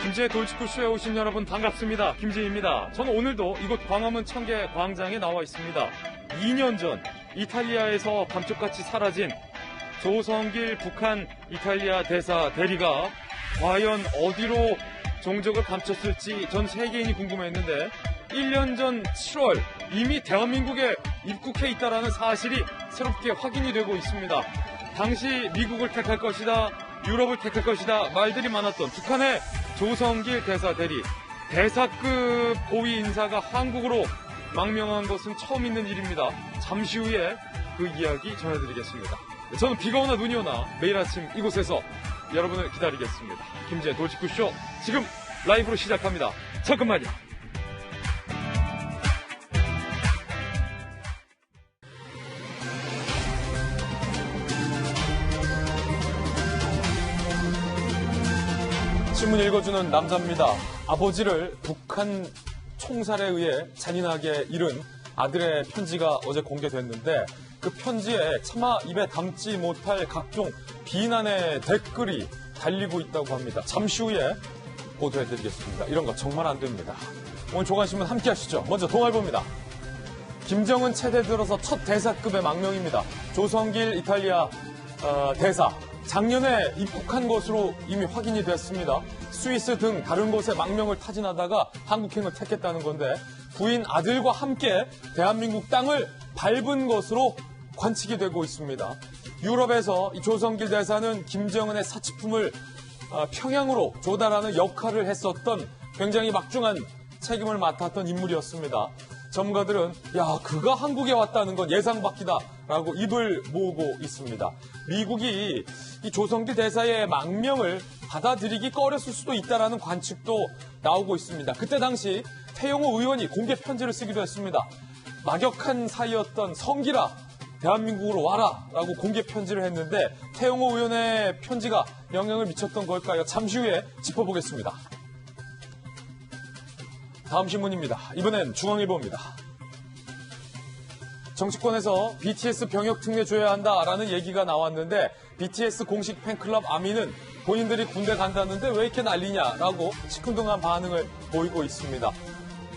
김지의 돌직구쇼에 오신 여러분 반갑습니다. 김지희입니다. 저는 오늘도 이곳 광화문 청계 광장에 나와 있습니다. 2년 전 이탈리아에서 감쪽같이 사라진 조성길 북한 이탈리아 대사 대리가 과연 어디로 종적을 감췄을지 전 세계인이 궁금했는데 1년 전 7월 이미 대한민국에 입국해 있다는 사실이 새롭게 확인이 되고 있습니다. 당시 미국을 택할 것이다, 유럽을 택할 것이다 말들이 많았던 북한의 조성길 대사 대리, 대사급 고위 인사가 한국으로 망명한 것은 처음 있는 일입니다. 잠시 후에 그 이야기 전해드리겠습니다. 저는 비가 오나 눈이 오나 매일 아침 이곳에서 여러분을 기다리겠습니다. 김지의 돌직구쇼 지금 라이브로 시작합니다. 잠깐만요. 신문 읽어주는 남자입니다. 아버지를 북한 총살에 의해 잔인하게 잃은 아들의 편지가 어제 공개됐는데 그 편지에 차마 입에 담지 못할 각종 비난의 댓글이 달리고 있다고 합니다. 잠시 후에 보도해드리겠습니다. 이런 거 정말 안 됩니다. 오늘 조간신문 함께 하시죠. 먼저 동아일보입니다. 김정은 체제 들어서 첫 대사급의 망명입니다. 조성길 이탈리아 대사. 작년에 입국한 것으로 이미 확인이 됐습니다. 스위스 등 다른 곳에 망명을 타진하다가 한국행을 택했다는 건데 부인 아들과 함께 대한민국 땅을 밟은 것으로 관측이 되고 있습니다. 유럽에서 이 조성길 대사는 김정은의 사치품을 평양으로 조달하는 역할을 했었던 굉장히 막중한 책임을 맡았던 인물이었습니다. 전문가들은 그가 한국에 왔다는 건 예상 밖이다라고 입을 모으고 있습니다. 미국이 이 조성길 대사의 망명을 받아들이기 꺼렸을 수도 있다라는 관측도 나오고 있습니다. 그때 당시 태영호 의원이 공개 편지를 쓰기도 했습니다. 막역한 사이였던 성길아, 대한민국으로 와라라고 공개 편지를 했는데 태영호 의원의 편지가 영향을 미쳤던 걸까요? 잠시 후에 짚어보겠습니다. 다음 신문입니다. 이번엔 중앙일보입니다. 정치권에서 BTS 병역 특례 줘야 한다라는 얘기가 나왔는데 BTS 공식 팬클럽 아미는 본인들이 군대 간다는데 왜 이렇게 난리냐라고 시큰둥한 반응을 보이고 있습니다.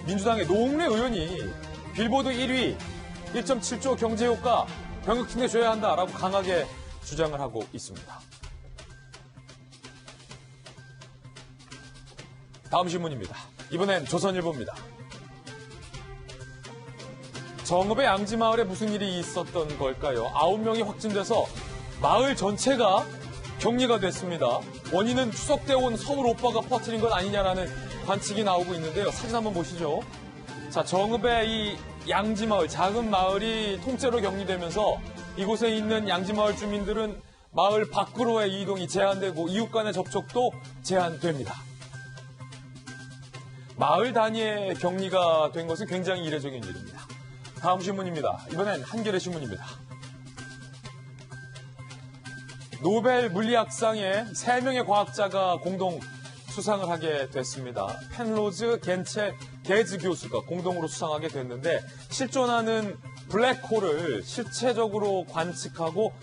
민주당의 노웅래 의원이 빌보드 1위 1.7조 경제효과 병역 특례 줘야 한다라고 강하게 주장을 하고 있습니다. 다음 신문입니다. 이번엔 조선일보입니다. 정읍의 양지마을에 무슨 일이 있었던 걸까요? 9명이 확진돼서 마을 전체가 격리가 됐습니다. 원인은 추석때 온 서울 오빠가 퍼뜨린 건 아니냐라는 관측이 나오고 있는데요. 사진 한번 보시죠. 자, 정읍의 이 양지마을, 작은 마을이 통째로 격리되면서 이곳에 있는 양지마을 주민들은 마을 밖으로의 이동이 제한되고 이웃 간의 접촉도 제한됩니다. 마을 단위의 격리가 된 것은 굉장히 이례적인 일입니다. 다음 신문입니다. 이번엔 한겨레 신문입니다. 노벨 물리학상에 3명의 과학자가 공동 수상을 하게 됐습니다. 펜로즈, 겐첼, 게즈 교수가 공동으로 수상하게 됐는데 실존하는 블랙홀을 실체적으로 관측하고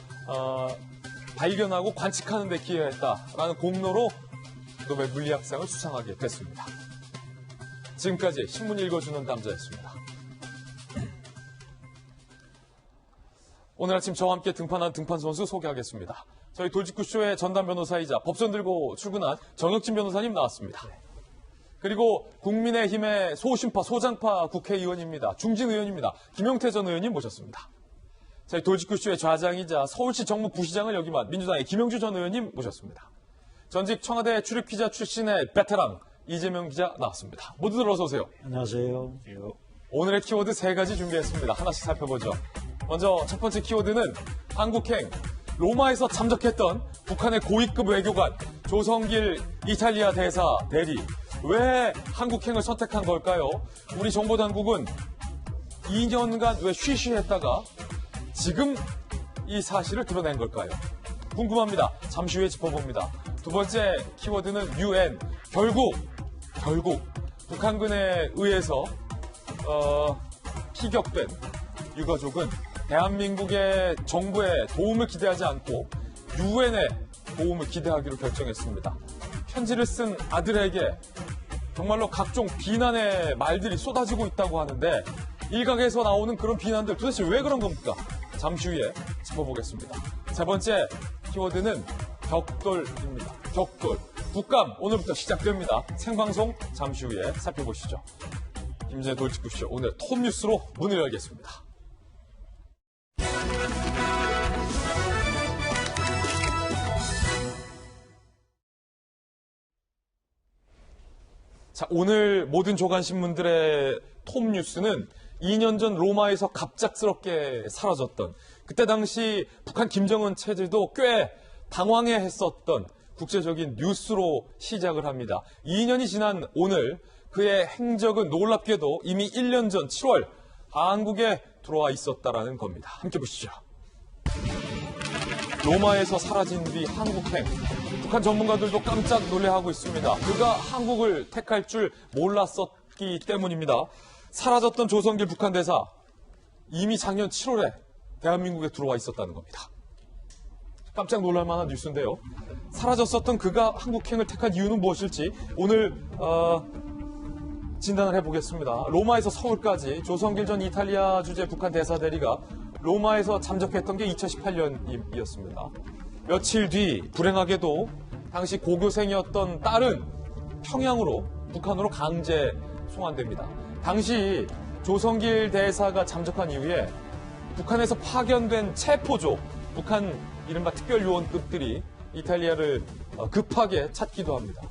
발견하고 관측하는 데 기여했다라는 공로로 노벨 물리학상을 수상하게 됐습니다. 지금까지 신문 읽어주는 남자였습니다. 오늘 아침 저와 함께 등판한 등판선수 소개하겠습니다. 저희 돌직구쇼의 전담 변호사이자 법전 들고 출근한 정혁진 변호사님 나왔습니다. 그리고 국민의힘의 소신파, 소장파 국회의원입니다. 중진 의원입니다. 김용태 전 의원님 모셨습니다. 저희 돌직구쇼의 좌장이자 서울시 정무부시장을 역임한 민주당의 김영주 전 의원님 모셨습니다. 전직 청와대 출입기자 출신의 베테랑 이재명 기자 나왔습니다. 모두들 어서 오세요. 안녕하세요. 오늘의 키워드 3가지 준비했습니다. 하나씩 살펴보죠. 먼저 첫 번째 키워드는 한국행, 로마에서 참적했던 북한의 고위급 외교관 조성길 이탈리아 대사 대리. 왜 한국행을 선택한 걸까요? 우리 정보당국은 2년간 왜 쉬쉬했다가 지금 이 사실을 드러낸 걸까요? 궁금합니다. 잠시 후에 짚어봅니다. 두 번째 키워드는 UN. 결국 북한군에 의해서 피격된 유가족은 대한민국의 정부의 도움을 기대하지 않고 유엔에 도움을 기대하기로 결정했습니다. 편지를 쓴 아들에게 정말로 각종 비난의 말들이 쏟아지고 있다고 하는데 일각에서 나오는 그런 비난들 도대체 왜 그런 겁니까? 잠시 후에 짚어보겠습니다. 세 번째 키워드는 벽돌입니다. 벽돌. 국감 오늘부터 시작됩니다. 생방송 잠시 후에 살펴보시죠. 김재 돌직구쇼 오늘 톱뉴스로 문을 열겠습니다. 자, 오늘 모든 조간신문들의 톱뉴스는 2년 전 로마에서 갑작스럽게 사라졌던 그때 당시 북한 김정은 체제도 꽤 당황해했었던 국제적인 뉴스로 시작을 합니다. 2년이 지난 오늘 그의 행적은 놀랍게도 이미 1년 전 7월 한국에 들어와 있었다라는 겁니다. 함께 보시죠. 로마에서 사라진 뒤 한국행. 북한 전문가들도 깜짝 놀래하고 있습니다. 그가 한국을 택할 줄 몰랐었기 때문입니다. 사라졌던 조성길 북한 대사 이미 작년 7월에 대한민국에 들어와 있었다는 겁니다. 깜짝 놀랄 만한 뉴스인데요. 사라졌었던 그가 한국행을 택한 이유는 무엇일지 오늘 진단을 해보겠습니다. 로마에서 서울까지 조성길 전 이탈리아 주재 북한 대사 대리가 로마에서 잠적했던 게 2018년이었습니다. 며칠 뒤 불행하게도 당시 고교생이었던 딸은 평양으로 북한으로 강제 송환됩니다. 당시 조성길 대사가 잠적한 이후에 북한에서 파견된 체포조, 북한 이른바 특별요원급들이 이탈리아를 급하게 찾기도 합니다.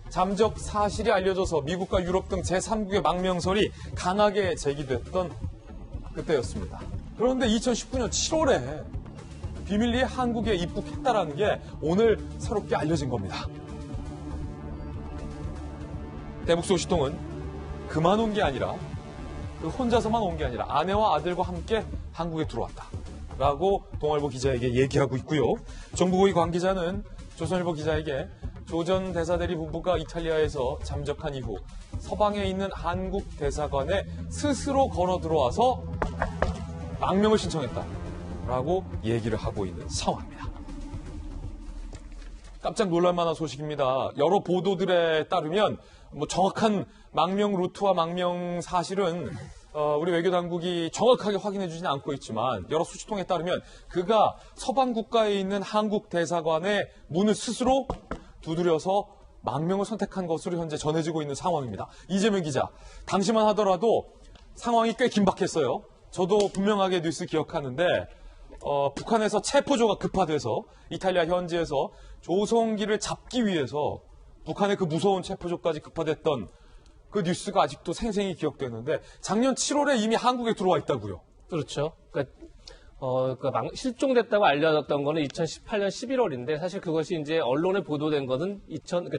잠적 사실이 알려져서 미국과 유럽 등 제3국의 망명설이 강하게 제기됐던 그때였습니다. 그런데 2019년 7월에 비밀리에 한국에 입국했다라는 게 오늘 새롭게 알려진 겁니다. 대북소식통은 그만 온 게 아니라 혼자서만 온 게 아니라 아내와 아들과 함께 한국에 들어왔다라고 동아일보 기자에게 얘기하고 있고요. 정부고위 관계자는 조선일보 기자에게 조 전 대사대리 부부가 이탈리아에서 잠적한 이후 서방에 있는 한국 대사관에 스스로 걸어 들어와서 망명을 신청했다라고 얘기를 하고 있는 상황입니다. 깜짝 놀랄 만한 소식입니다. 여러 보도들에 따르면 정확한 망명 루트와 망명 사실은 우리 외교당국이 정확하게 확인해 주지는 않고 있지만 여러 수치통에 따르면 그가 서방 국가에 있는 한국 대사관의 문을 스스로 두드려서 망명을 선택한 것으로 현재 전해지고 있는 상황입니다. 이재명 기자, 당시만 하더라도 상황이 꽤 긴박했어요. 저도 분명하게 뉴스 기억하는데 북한에서 체포조가 급파돼서 이탈리아 현지에서 조성기를 잡기 위해서 북한의 그 무서운 체포조까지 급파됐던 그 뉴스가 아직도 생생히 기억되는데 작년 7월에 이미 한국에 들어와 있다고요. 그렇죠. 실종됐다고 알려졌던 거는 2018년 11월인데 사실 그것이 이제 언론에 보도된 거는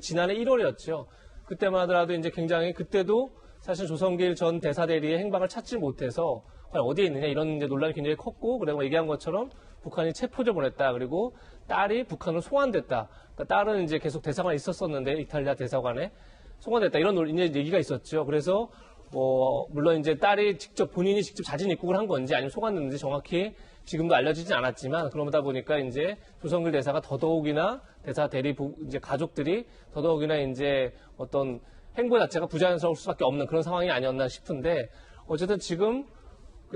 지난해 1월이었죠. 그때만 하더라도 이제 굉장히 그때도 사실 조성길 전 대사대리의 행방을 찾지 못해서 과연 어디에 있느냐 이런 이제 논란이 굉장히 컸고 그리고 얘기한 것처럼 북한이 체포조 보냈다. 그리고 딸이 북한으로 송환됐다. 그러니까 딸은 이제 계속 대사관에 있었었는데 이탈리아 대사관에 송환됐다. 이런 이제 얘기가 있었죠. 그래서 물론 이제 딸이 본인이 직접 자진 입국을 한 건지 아니면 송환됐는지 정확히 지금도 알려지진 않았지만 그러다 보니까 이제 조성길 대사가 더더욱이나 대사 대리 이제 가족들이 더더욱이나 이제 어떤 행보 자체가 부자연스러울 수밖에 없는 그런 상황이 아니었나 싶은데 어쨌든 지금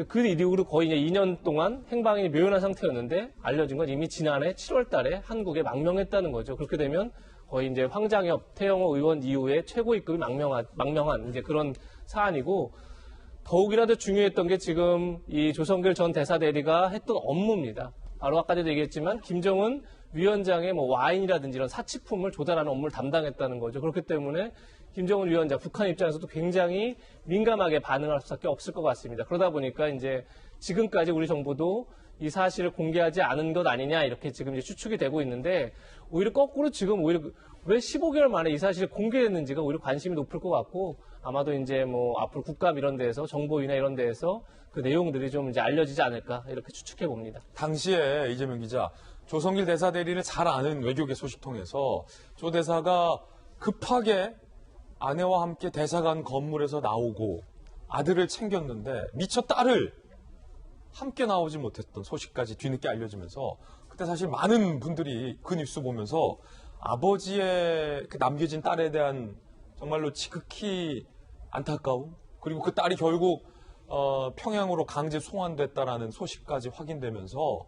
그 이후로 거의 이제 2년 동안 행방이 묘연한 상태였는데 알려진 건 이미 지난해 7월 달에 한국에 망명했다는 거죠. 그렇게 되면 거의 이제 황장엽, 태영호 의원 이후에 최고위급이 망명한 이제 그런 사안이고 더욱이나 더 중요했던 게 지금 이 조성길 전 대사대리가 했던 업무입니다. 바로 아까도 얘기했지만 김정은 위원장의 와인이라든지 이런 사치품을 조달하는 업무를 담당했다는 거죠. 그렇기 때문에 김정은 위원장, 북한 입장에서도 굉장히 민감하게 반응할 수밖에 없을 것 같습니다. 그러다 보니까 이제 지금까지 우리 정부도 이 사실을 공개하지 않은 것 아니냐 이렇게 지금 이제 추측이 되고 있는데 오히려 거꾸로 지금 오히려 왜 15개월 만에 이 사실이 공개됐는지가 오히려 관심이 높을 것 같고 아마도 이제 앞으로 국감 이런 데에서 정보위나 이런 데에서 그 내용들이 좀 이제 알려지지 않을까 이렇게 추측해 봅니다. 당시에 이재명 기자 조성길 대사 대리를 잘 아는 외교계 소식통에서 조 대사가 급하게 아내와 함께 대사관 건물에서 나오고 아들을 챙겼는데 미처 딸을 함께 나오지 못했던 소식까지 뒤늦게 알려지면서 그때 사실 많은 분들이 그 뉴스 보면서 아버지의 그 남겨진 딸에 대한 정말로 지극히 안타까움, 그리고 그 딸이 결국 평양으로 강제 송환됐다라는 소식까지 확인되면서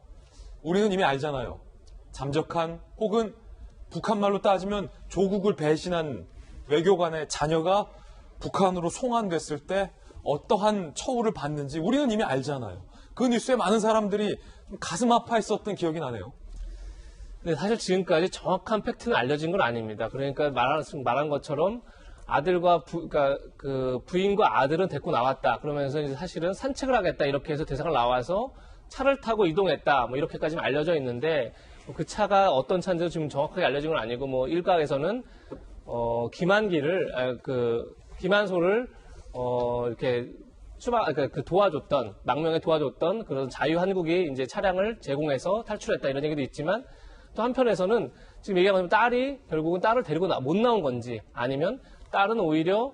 우리는 이미 알잖아요. 잠적한 혹은 북한말로 따지면 조국을 배신한 외교관의 자녀가 북한으로 송환됐을 때 어떠한 처우를 받는지 우리는 이미 알잖아요. 그 뉴스에 많은 사람들이 좀 가슴 아파했었던 기억이 나네요. 네, 사실 지금까지 정확한 팩트는 알려진 건 아닙니다. 그러니까 말한 것처럼 아들과 그러니까 그 부인과 아들은 데리고 나왔다. 그러면서 이제 사실은 산책을 하겠다 이렇게 해서 대사가 나와서 차를 타고 이동했다. 뭐 이렇게까지는 알려져 있는데 그 차가 어떤 차인지 지금 정확하게 알려진 건 아니고 뭐 일각에서는 기만소를 이렇게 그러니까 그 도와줬던 망명에 도와줬던 그런 자유한국이 이제 차량을 제공해서 탈출했다 이런 얘기도 있지만 또 한편에서는 지금 얘기하는 것처럼 딸이 결국은 딸을 데리고 못 나온 건지 아니면 딸은 오히려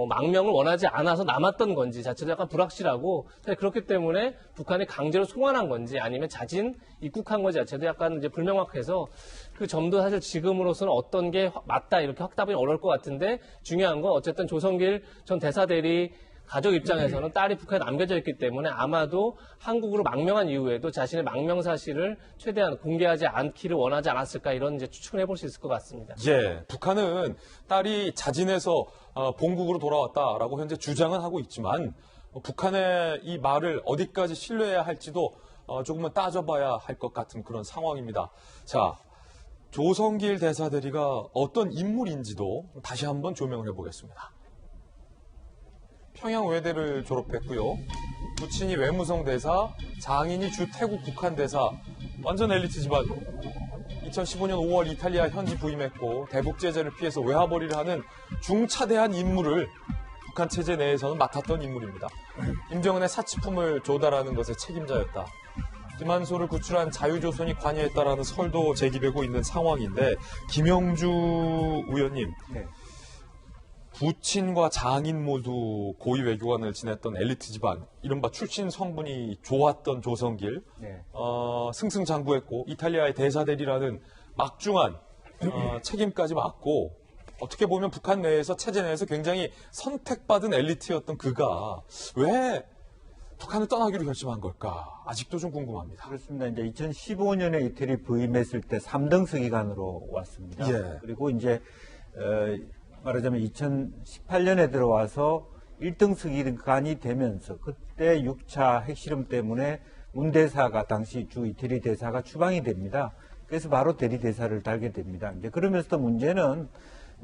망명을 원하지 않아서 남았던 건지 자체도 약간 불확실하고 그렇기 때문에 북한이 강제로 송환한 건지 아니면 자진 입국한 건지 자체도 약간 이제 불명확해서 그 점도 사실 지금으로서는 어떤 게 맞다 이렇게 확답이 어려울 것 같은데 중요한 건 어쨌든 조성길 전 대사대리 가족 입장에서는 딸이 북한에 남겨져 있기 때문에 아마도 한국으로 망명한 이후에도 자신의 망명 사실을 최대한 공개하지 않기를 원하지 않았을까 이런 이제 추측을 해볼 수 있을 것 같습니다. 예, 북한은 딸이 자진해서 본국으로 돌아왔다라고 현재 주장은 하고 있지만 북한의 이 말을 어디까지 신뢰해야 할지도 조금은 따져봐야 할 것 같은 그런 상황입니다. 자, 조성길 대사대리가 어떤 인물인지도 다시 한번 조명을 해보겠습니다. 평양 외대를 졸업했고요. 부친이 외무성 대사, 장인이 주 태국 북한 대사, 완전 엘리트 집안. 2015년 5월 이탈리아 현지 부임했고 대북 제재를 피해서 외화벌이를 하는 중차대한 임무를 북한 체제 내에서는 맡았던 인물입니다. 김정은의 사치품을 조달하는 것에 책임자였다. 기만소를 구출한 자유조선이 관여했다라는 설도 제기되고 있는 상황인데 김영주 의원님. 네. 부친과 장인 모두 고위 외교관을 지냈던 엘리트 집안, 이른바 출신 성분이 좋았던 조성길, 네. 승승장구했고 이탈리아의 대사대리라는 막중한 책임까지 맡고 어떻게 보면 북한 내에서 체제 내에서 굉장히 선택받은 엘리트였던 그가 왜 북한을 떠나기로 결심한 걸까? 아직도 좀 궁금합니다. 그렇습니다. 이제 2015년에 이태리 부임했을 때 3등서 기관으로 왔습니다. 예. 그리고 이제 말하자면 2018년에 들어와서 1등서 기관이 되면서 그때 6차 핵실험 때문에 문 대사가 당시 주 이태리 대사가 추방이 됩니다. 그래서 바로 대리 대사를 달게 됩니다. 이제 그러면서도 문제는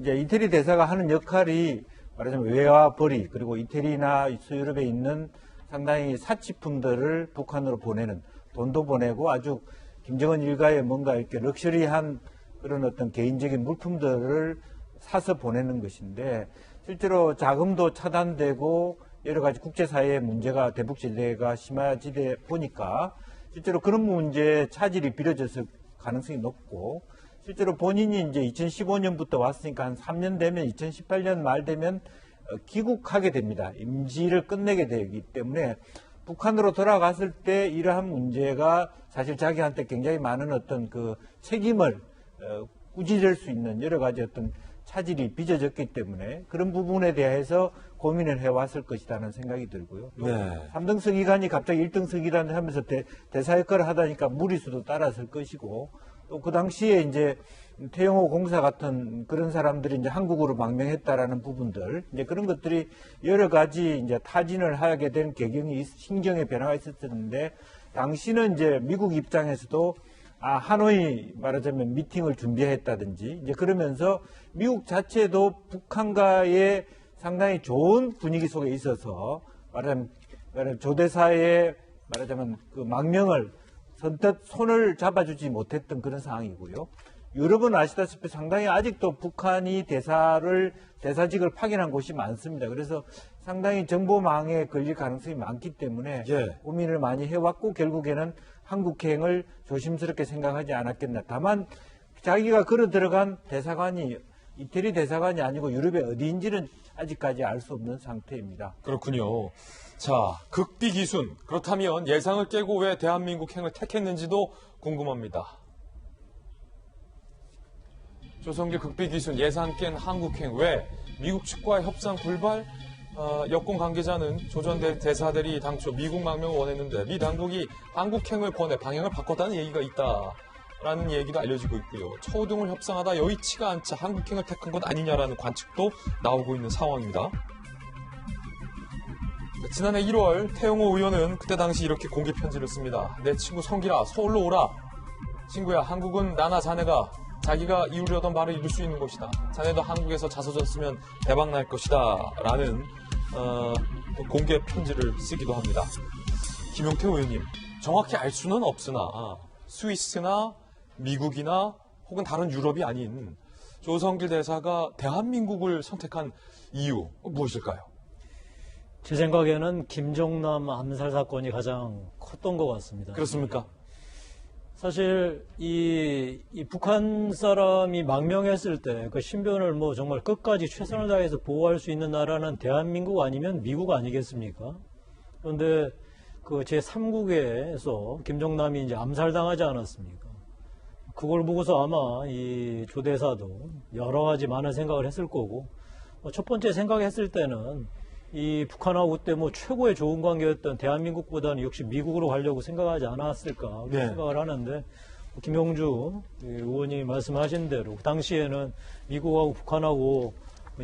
이제 이태리 대사가 하는 역할이 말하자면 외화벌이 그리고 이태리나 서유럽에 있는 상당히 사치품들을 북한으로 보내는 돈도 보내고 아주 김정은 일가의 뭔가 이렇게 럭셔리한 그런 어떤 개인적인 물품들을 사서 보내는 것인데 실제로 자금도 차단되고 여러 가지 국제사회의 문제가 대북제재가 심화지대 보니까 실제로 그런 문제에 차질이 빚어졌을 가능성이 높고 실제로 본인이 이제 2015년부터 왔으니까 한 3년 되면 2018년 말 되면 귀국하게 됩니다. 임기를 끝내게 되기 때문에 북한으로 돌아갔을 때 이러한 문제가 사실 자기한테 굉장히 많은 어떤 그 책임을 꾸짖을 수 있는 여러 가지 어떤 차질이 빚어졌기 때문에 그런 부분에 대해서 고민을 해왔을 것이라는 생각이 들고요. 네. 3등석 기관이 갑자기 1등석 기관을 하면서 대사 역할을 하다니까 무리수도 따랐을 것이고 또 그 당시에 이제 태영호 공사 같은 그런 사람들이 이제 한국으로 망명했다라는 부분들 이제 그런 것들이 여러 가지 이제 타진을 하게 된 배경이 신경의 변화가 있었는데 당시는 이제 미국 입장에서도 하노이 말하자면 미팅을 준비했다든지 이제 그러면서 미국 자체도 북한과의 상당히 좋은 분위기 속에 있어서 말하자면 조대사의 말하자면 그 망명을 선뜻 손을 잡아주지 못했던 그런 상황이고요. 유럽은 아시다시피 상당히 아직도 북한이 대사직을 파견한 곳이 많습니다. 그래서 상당히 정보망에 걸릴 가능성이 많기 때문에 고민을 많이 해왔고 결국에는 한국행을 조심스럽게 생각하지 않았겠나. 다만 자기가 걸어 들어간 대사관이 이태리 대사관이 아니고 유럽의 어디인지는 아직까지 알 수 없는 상태입니다. 그렇군요. 자, 극비기순. 그렇다면 예상을 깨고 왜 대한민국 행을 택했는지도 궁금합니다. 조성길 극비기순 예산 깬 한국행 왜 미국 측과의 협상 불발? 여권 관계자는 조 전 대사들이 당초 미국 망명을 원했는데 미 당국이 한국행을 권해 방향을 바꿨다는 얘기가 있다라는 얘기도 알려지고 있고요. 처우등을 협상하다 여의치가 않자 한국행을 택한 것 아니냐라는 관측도 나오고 있는 상황입니다. 지난해 1월 태영호 의원은 그때 당시 이렇게 공개 편지를 씁니다. 내 친구 성길아 서울로 오라. 친구야 한국은 나나 자네가 자기가 이루려던 바를 이룰 수 있는 곳이다. 자네도 한국에서 자서전 쓰면 대박 날 것이다. 라는 공개 편지를 쓰기도 합니다. 김용태 의원님, 정확히 알 수는 없으나 스위스나 미국이나 혹은 다른 유럽이 아닌 조성길 대사가 대한민국을 선택한 이유 무엇일까요? 제 생각에는 김정남 암살 사건이 가장 컸던 것 같습니다. 그렇습니까? 사실 이 북한 사람이 망명했을 때 그 신변을 뭐 정말 끝까지 최선을 다해서 보호할 수 있는 나라는 대한민국 아니면 미국 아니겠습니까? 그런데 그 제3국에서 김정남이 이제 암살당하지 않았습니까? 그걸 보고서 아마 이 조 대사도 여러 가지 많은 생각을 했을 거고, 첫 번째 생각했을 때는 이 북한하고 그때 뭐 최고의 좋은 관계였던 대한민국보다는 역시 미국으로 가려고 생각하지 않았을까 네. 생각을 하는데, 김용주 의원이 말씀하신 대로 그 당시에는 미국하고 북한하고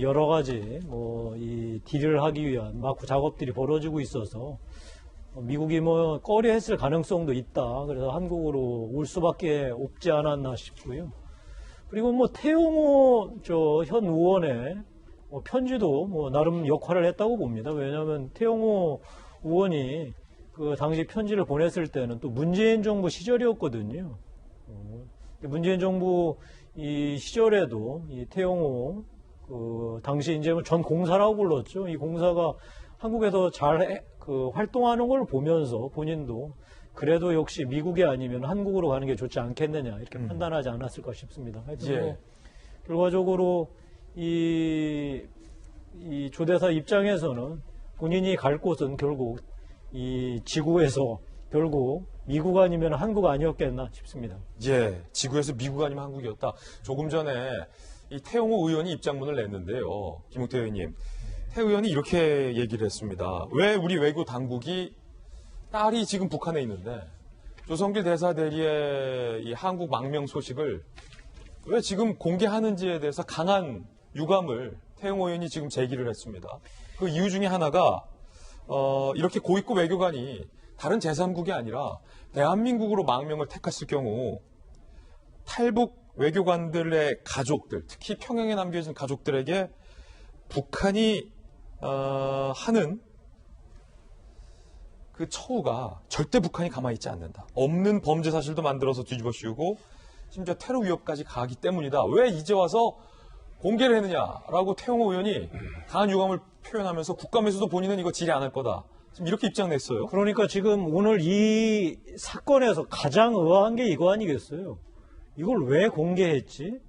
여러 가지 뭐 이 딜을 하기 위한 마구 작업들이 벌어지고 있어서 미국이 뭐 꺼려했을 가능성도 있다. 그래서 한국으로 올 수밖에 없지 않았나 싶고요. 그리고 뭐 태용호 현 의원의 편지도 뭐 나름 역할을 했다고 봅니다. 왜냐하면 태용호 의원이 그 당시 편지를 보냈을 때는 또 문재인 정부 시절이었거든요. 문재인 정부 이 시절에도 이 태용호 그 당시 이제 전 공사라고 불렀죠. 이 공사가 한국에서 잘 활동하는 걸 보면서 본인도 그래도 역시 미국이 아니면 한국으로 가는 게 좋지 않겠느냐 이렇게 판단하지 않았을까 싶습니다. 하여튼 예. 결과적으로 이 조대사 입장에서는 본인이 갈 곳은 결국 이 지구에서 결국 미국 아니면 한국 아니었겠나 싶습니다. 예, 지구에서 미국 아니면 한국이었다. 조금 전에 이 태용호 의원이 입장문을 냈는데요. 김용태 의원님, 태 의원이 이렇게 얘기를 했습니다. 왜 우리 외교 당국이 딸이 지금 북한에 있는데 조성길 대사 대리의 이 한국 망명 소식을 왜 지금 공개하는지에 대해서 강한 유감을 태용호 의원이 지금 제기를 했습니다. 그 이유 중에 하나가 이렇게 고위급 외교관이 다른 제3국이 아니라 대한민국으로 망명을 택했을 경우 탈북 외교관들의 가족들, 특히 평양에 남겨진 가족들에게 북한이 하는 그 처우가 절대 북한이 가만히 있지 않는다. 없는 범죄 사실도 만들어서 뒤집어 씌우고 심지어 테러 위협까지 가기 때문이다. 왜 이제 와서 공개를 했느냐라고 태용호 의원이 강한 유감을 표현하면서 국감에서도 본인은 이거 질의 안 할 거다. 지금 이렇게 입장 냈어요. 그러니까 지금 오늘 이 사건에서 가장 의아한 게 이거 아니겠어요? 이걸 왜 공개했지?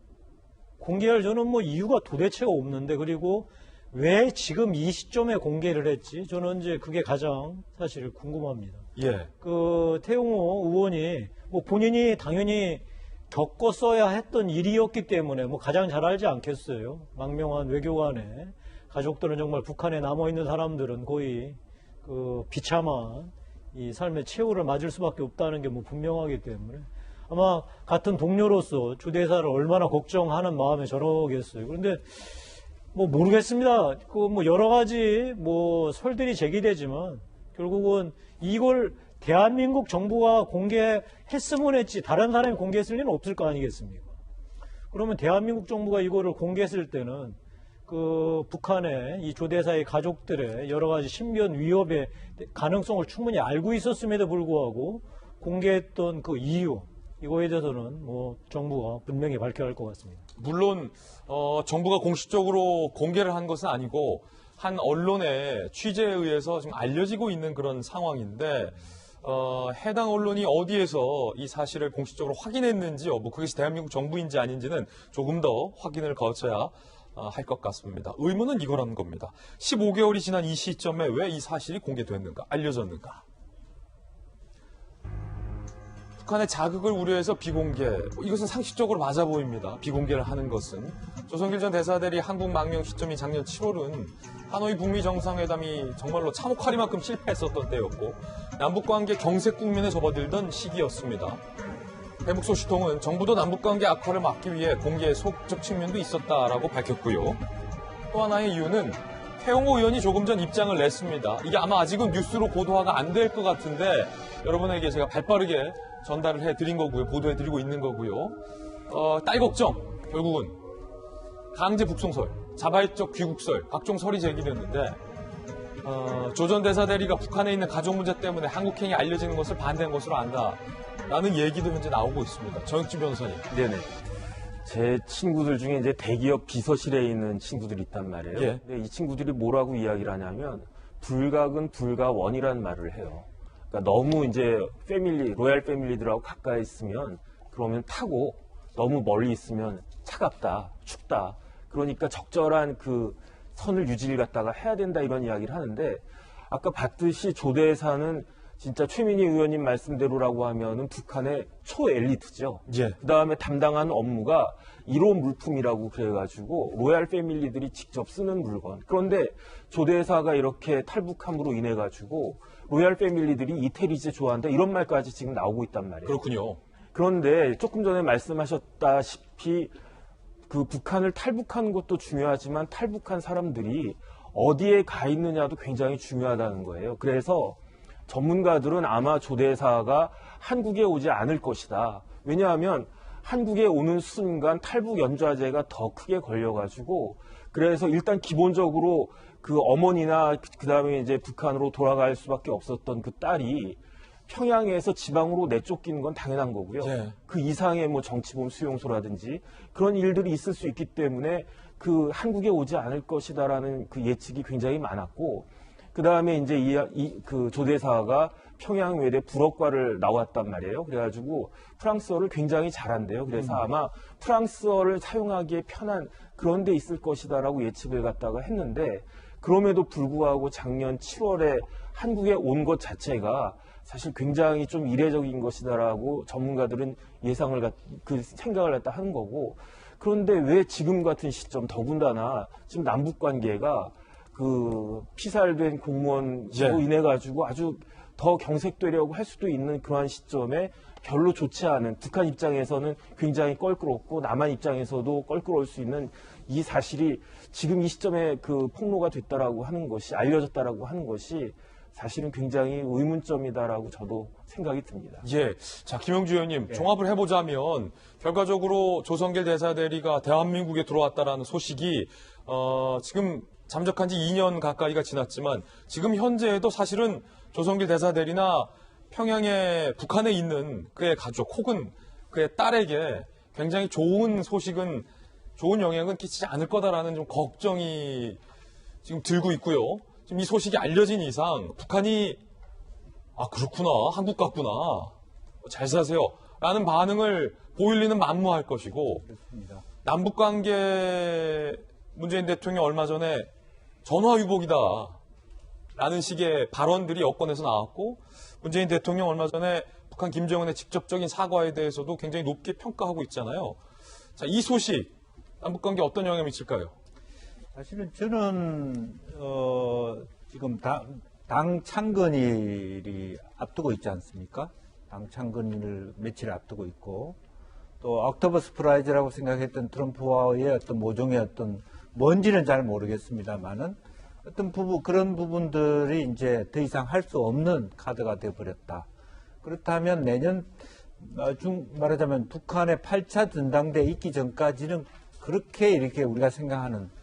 공개할 저는 뭐 이유가 도대체가 없는데, 그리고 왜 지금 이 시점에 공개를 했지? 저는 이제 그게 가장 사실 궁금합니다. 예. 그 태용호 의원이 뭐 본인이 당연히 겪었어야 했던 일이었기 때문에 뭐 가장 잘 알지 않겠어요. 망명한 외교관의 가족들은 정말 북한에 남아있는 사람들은 거의 그 비참한 이 삶의 최후를 맞을 수밖에 없다는 게 뭐 분명하기 때문에 아마 같은 동료로서 주 대사를 얼마나 걱정하는 마음에 저러겠어요. 그런데 뭐 모르겠습니다. 그 뭐 여러 가지 뭐 설들이 제기되지만 결국은 이걸 대한민국 정부가 공개했으면 했지 다른 사람이 공개했을 리는 없을 거 아니겠습니까? 그러면 대한민국 정부가 이거를 공개했을 때는 그 북한의 이 조대사의 가족들의 여러 가지 신변 위협의 가능성을 충분히 알고 있었음에도 불구하고 공개했던 그 이유, 이거에 대해서는 뭐 정부가 분명히 밝혀야 할 것 같습니다. 물론 정부가 공식적으로 공개를 한 것은 아니고 한 언론의 취재에 의해서 지금 알려지고 있는 그런 상황인데 해당 언론이 어디에서 이 사실을 공식적으로 확인했는지 뭐 그것이 대한민국 정부인지 아닌지는 조금 더 확인을 거쳐야 할 것 같습니다. 의문은 이거라는 겁니다. 15개월이 지난 이 시점에 왜 이 사실이 공개됐는가, 알려졌는가? 북한의 자극을 우려해서 비공개, 이것은 상식적으로 맞아 보입니다. 비공개를 하는 것은. 조성길 전 대사대리 한국 망명 시점이 작년 7월은 하노이 북미 정상회담이 정말로 참혹하리만큼 실패했었던 때였고 남북관계 경색 국면에 접어들던 시기였습니다. 대북 소식통은 정부도 남북관계 악화를 막기 위해 공개에 소극적 측면도 있었다라고 밝혔고요. 또 하나의 이유는 태영호 의원이 조금 전 입장을 냈습니다. 이게 아마 아직은 뉴스로 보도화가 안 될 것 같은데 여러분에게 제가 발빠르게 전달을 해드린 거고요. 보도해드리고 있는 거고요. 딸 걱정, 결국은 강제 북송설, 자발적 귀국설, 각종 설이 제기됐는데 조 전 대사 대리가 북한에 있는 가족 문제 때문에 한국행이 알려지는 것을 반대한 것으로 안다라는 얘기도 현재 나오고 있습니다. 정혁진 변호사님. 네네. 제 친구들 중에 이제 대기업 비서실에 있는 친구들이 있단 말이에요. 예. 근데 이 친구들이 뭐라고 이야기를 하냐면 불각은 불가원이라는 말을 해요. 그러니까 너무 이제 로얄 패밀리들하고 가까이 있으면 그러면 타고 너무 멀리 있으면 차갑다, 춥다. 그러니까 적절한 그 선을 유지를 갖다가 해야 된다 이런 이야기를 하는데 아까 봤듯이 조 대사는 진짜 최민희 의원님 말씀대로라고 하면은 북한의 초엘리트죠. 예. 그 다음에 담당한 업무가 1호 물품이라고 그래가지고 로얄 패밀리들이 직접 쓰는 물건. 그런데 조 대사가 이렇게 탈북함으로 인해가지고 로얄 패밀리들이 이태리제 좋아한다 이런 말까지 지금 나오고 있단 말이에요. 그렇군요. 그런데 조금 전에 말씀하셨다시피 그 북한을 탈북하는 것도 중요하지만 탈북한 사람들이 어디에 가 있느냐도 굉장히 중요하다는 거예요. 그래서 전문가들은 아마 조 대사가 한국에 오지 않을 것이다. 왜냐하면 한국에 오는 순간 탈북 연좌제가 더 크게 걸려가지고 그래서 일단 기본적으로 그 어머니나 그 다음에 이제 북한으로 돌아갈 수밖에 없었던 그 딸이 평양에서 지방으로 내쫓기는 건 당연한 거고요. 예. 그 이상의 뭐 정치범 수용소라든지 그런 일들이 있을 수 있기 때문에 그 한국에 오지 않을 것이다라는 그 예측이 굉장히 많았고 그 다음에 이제 그 조대사가 평양 외대 불어과를 나왔단 말이에요. 그래가지고 프랑스어를 굉장히 잘한대요. 그래서 아마 프랑스어를 사용하기에 편한 그런 데 있을 것이다라고 예측을 갖다가 했는데 그럼에도 불구하고 작년 7월에 한국에 온 것 자체가 사실 굉장히 좀 이례적인 것이다라고 전문가들은 그 생각을 갖다 하는 거고 그런데 왜 지금 같은 시점 더군다나 지금 남북 관계가 그 피살된 공무원으로 인해 가지고 아주 더 경색되려고 할 수도 있는 그러한 시점에 별로 좋지 않은 북한 입장에서는 굉장히 껄끄럽고 남한 입장에서도 껄끄러울 수 있는 이 사실이 지금 이 시점에 그 폭로가 됐다라고 하는 것이 알려졌다라고 하는 것이 사실은 굉장히 의문점이다라고 저도 생각이 듭니다. 예. 자, 김영주 의원님, 종합을 해보자면, 결과적으로 조성길 대사대리가 대한민국에 들어왔다라는 소식이, 지금 잠적한 지 2년 가까이가 지났지만, 지금 현재에도 사실은 조성길 대사대리나 평양에, 북한에 있는 그의 가족 혹은 그의 딸에게 굉장히 좋은 소식은, 좋은 영향은 끼치지 않을 거다라는 좀 걱정이 지금 들고 있고요. 지금 이 소식이 알려진 이상 북한이 그렇구나, 한국 같구나, 잘 사세요 라는 반응을 보일 리는 만무할 것이고 그렇습니다. 남북관계 문재인 대통령이 얼마 전에 전화위복이다 라는 식의 발언들이 여권에서 나왔고 문재인 대통령 얼마 전에 북한 김정은의 직접적인 사과에 대해서도 굉장히 높게 평가하고 있잖아요. 자, 이 소식 남북관계에 어떤 영향을 미칠까요? 사실은 저는 지금 당 창건일이 앞두고 있지 않습니까? 당 창건일을 며칠 앞두고 있고 또 옥토버 서프라이즈라고 생각했던 트럼프와의 어떤 모종의 어떤 뭔지는 잘 모르겠습니다만은 어떤 그런 부분들이 이제 더 이상 할 수 없는 카드가 되어버렸다. 그렇다면 내년 말하자면 북한의 8차 전당대에 있기 전까지는 그렇게 이렇게 우리가 생각하는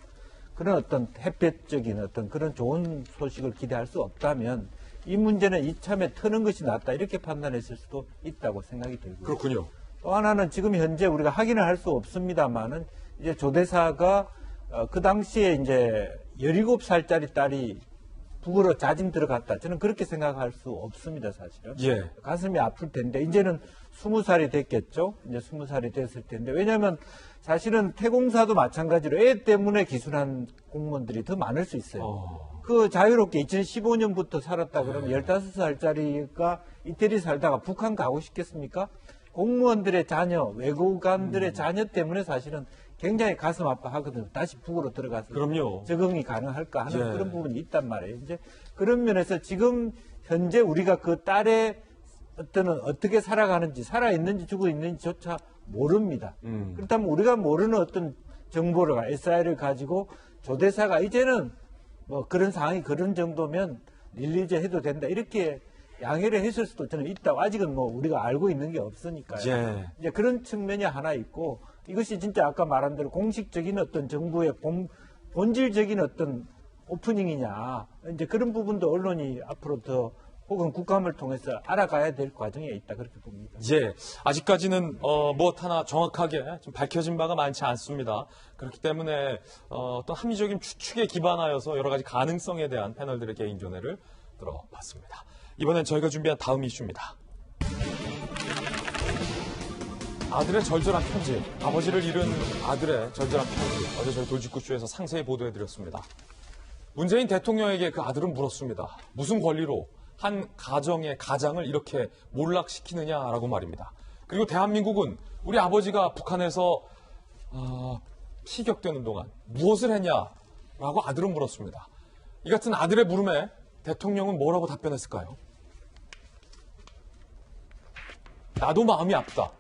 그런 어떤 햇볕적인 어떤 그런 좋은 소식을 기대할 수 없다면 이 문제는 이참에 터는 것이 낫다 이렇게 판단했을 수도 있다고 생각이 들고요. 그렇군요. 또 하나는 지금 현재 우리가 확인을 할 수 없습니다만은 이제 조 대사가 그 당시에 이제 17살짜리 딸이 북으로 자진 들어갔다. 저는 그렇게 생각할 수 없습니다, 사실은. 예. 가슴이 아플 텐데 이제는 20살이 됐겠죠. 이제 20살이 됐을 텐데 왜냐하면 사실은 태공사도 마찬가지로 애 때문에 기술한 공무원들이 더 많을 수 있어요. 그 자유롭게 2015년부터 살았다 그러면 15살짜리가 이태리 살다가 북한 가고 싶겠습니까? 공무원들의 자녀, 외국관들의 자녀 때문에 사실은 굉장히 가슴 아파하거든요. 다시 북으로 들어가서 그럼요. 적응이 가능할까 하는 예. 그런 부분이 있단 말이에요. 이제 그런 면에서 지금 현재 우리가 그 딸의 어떻게 살아가는지, 살아있는지 죽어 있는지조차 모릅니다. 그렇다면 우리가 모르는 어떤 정보를, SI를 가지고 조대사가 이제는 뭐 그런 상황이 그런 정도면 릴리즈 해도 된다. 이렇게 양해를 했을 수도 저는 있다고. 아직은 뭐 우리가 알고 있는 게 없으니까요. 예. 이제 그런 측면이 하나 있고, 이것이 진짜 아까 말한 대로 공식적인 어떤 정부의 본질적인 어떤 오프닝이냐. 이제 그런 부분도 언론이 앞으로 더 혹은 국감을 통해서 알아가야 될 과정에 있다. 그렇게 봅니다. 예, 아직까지는 무엇 하나 정확하게 좀 밝혀진 바가 많지 않습니다. 그렇기 때문에 어떤 합리적인 추측에 기반하여서 여러 가지 가능성에 대한 패널들의 개인존회를 들어봤습니다. 이번엔 저희가 준비한 다음 이슈입니다. 아들의 절절한 편지, 아버지를 잃은 아들의 절절한 편지. 어제 저희 돌직구쇼에서 상세히 보도해드렸습니다. 문재인 대통령에게 그 아들은 물었습니다. 무슨 권리로 한 가정의 가장을 이렇게 몰락시키느냐라고 말입니다. 그리고 대한민국은 우리 아버지가 북한에서 피격되는 동안 무엇을 했냐라고 아들은 물었습니다. 이 같은 아들의 물음에 대통령은 뭐라고 답변했을까요? 나도 마음이 아프다.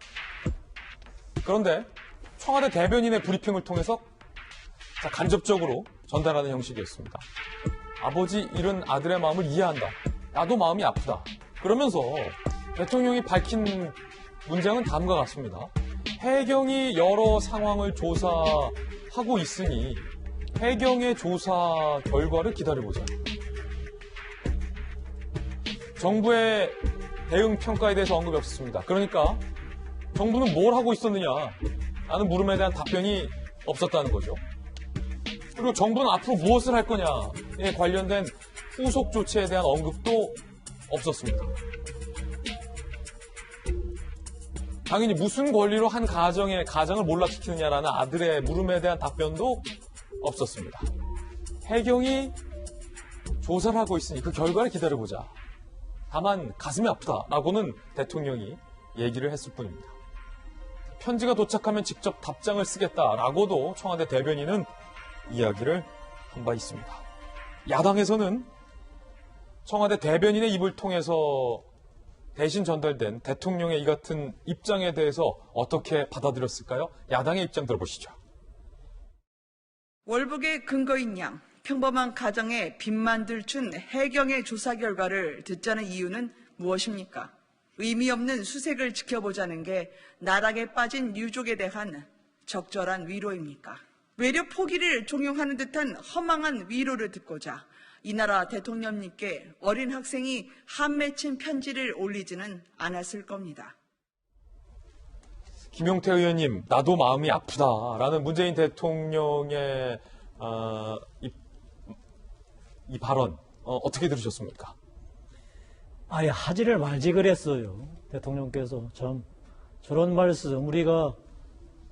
그런데 청와대 대변인의 브리핑을 통해서 간접적으로 전달하는 형식이었습니다. 아버지 잃은 아들의 마음을 이해한다. 나도 마음이 아프다. 그러면서 대통령이 밝힌 문장은 다음과 같습니다. 해경이 여러 상황을 조사하고 있으니 해경의 조사 결과를 기다려보자. 정부의 대응 평가에 대해서 언급이 없었습니다. 그러니까 정부는 뭘 하고 있었느냐 라는 물음에 대한 답변이 없었다는 거죠. 그리고 정부는 앞으로 무엇을 할 거냐에 관련된 후속 조치에 대한 언급도 없었습니다. 당연히 무슨 권리로 한 가정을 몰락시키느냐라는 아들의 물음에 대한 답변도 없었습니다. 해경이 조사를 하고 있으니 그 결과를 기다려보자. 다만 가슴이 아프다라고는 대통령이 얘기를 했을 뿐입니다. 편지가 도착하면 직접 답장을 쓰겠다라고도 청와대 대변인은 이야기를 한 바 있습니다. 야당에서는 청와대 대변인의 입을 통해서 대신 전달된 대통령의 이 같은 입장에 대해서 어떻게 받아들였을까요? 야당의 입장 들어보시죠. 월북의 근거인 양, 평범한 가정에 빚만 들춘 해경의 조사 결과를 듣자는 이유는 무엇입니까? 의미 없는 수색을 지켜보자는 게 나락에 빠진 유족에 대한 적절한 위로입니까? 외려 포기를 종용하는 듯한 허망한 위로를 듣고자 이 나라 대통령님께 어린 학생이 한 맺힌 편지를 올리지는 않았을 겁니다. 김용태 의원님, 나도 마음이 아프다라는 문재인 대통령의 이 발언 어떻게 들으셨습니까? 아예 하지를 말지 그랬어요. 대통령께서 참 저런 말씀 우리가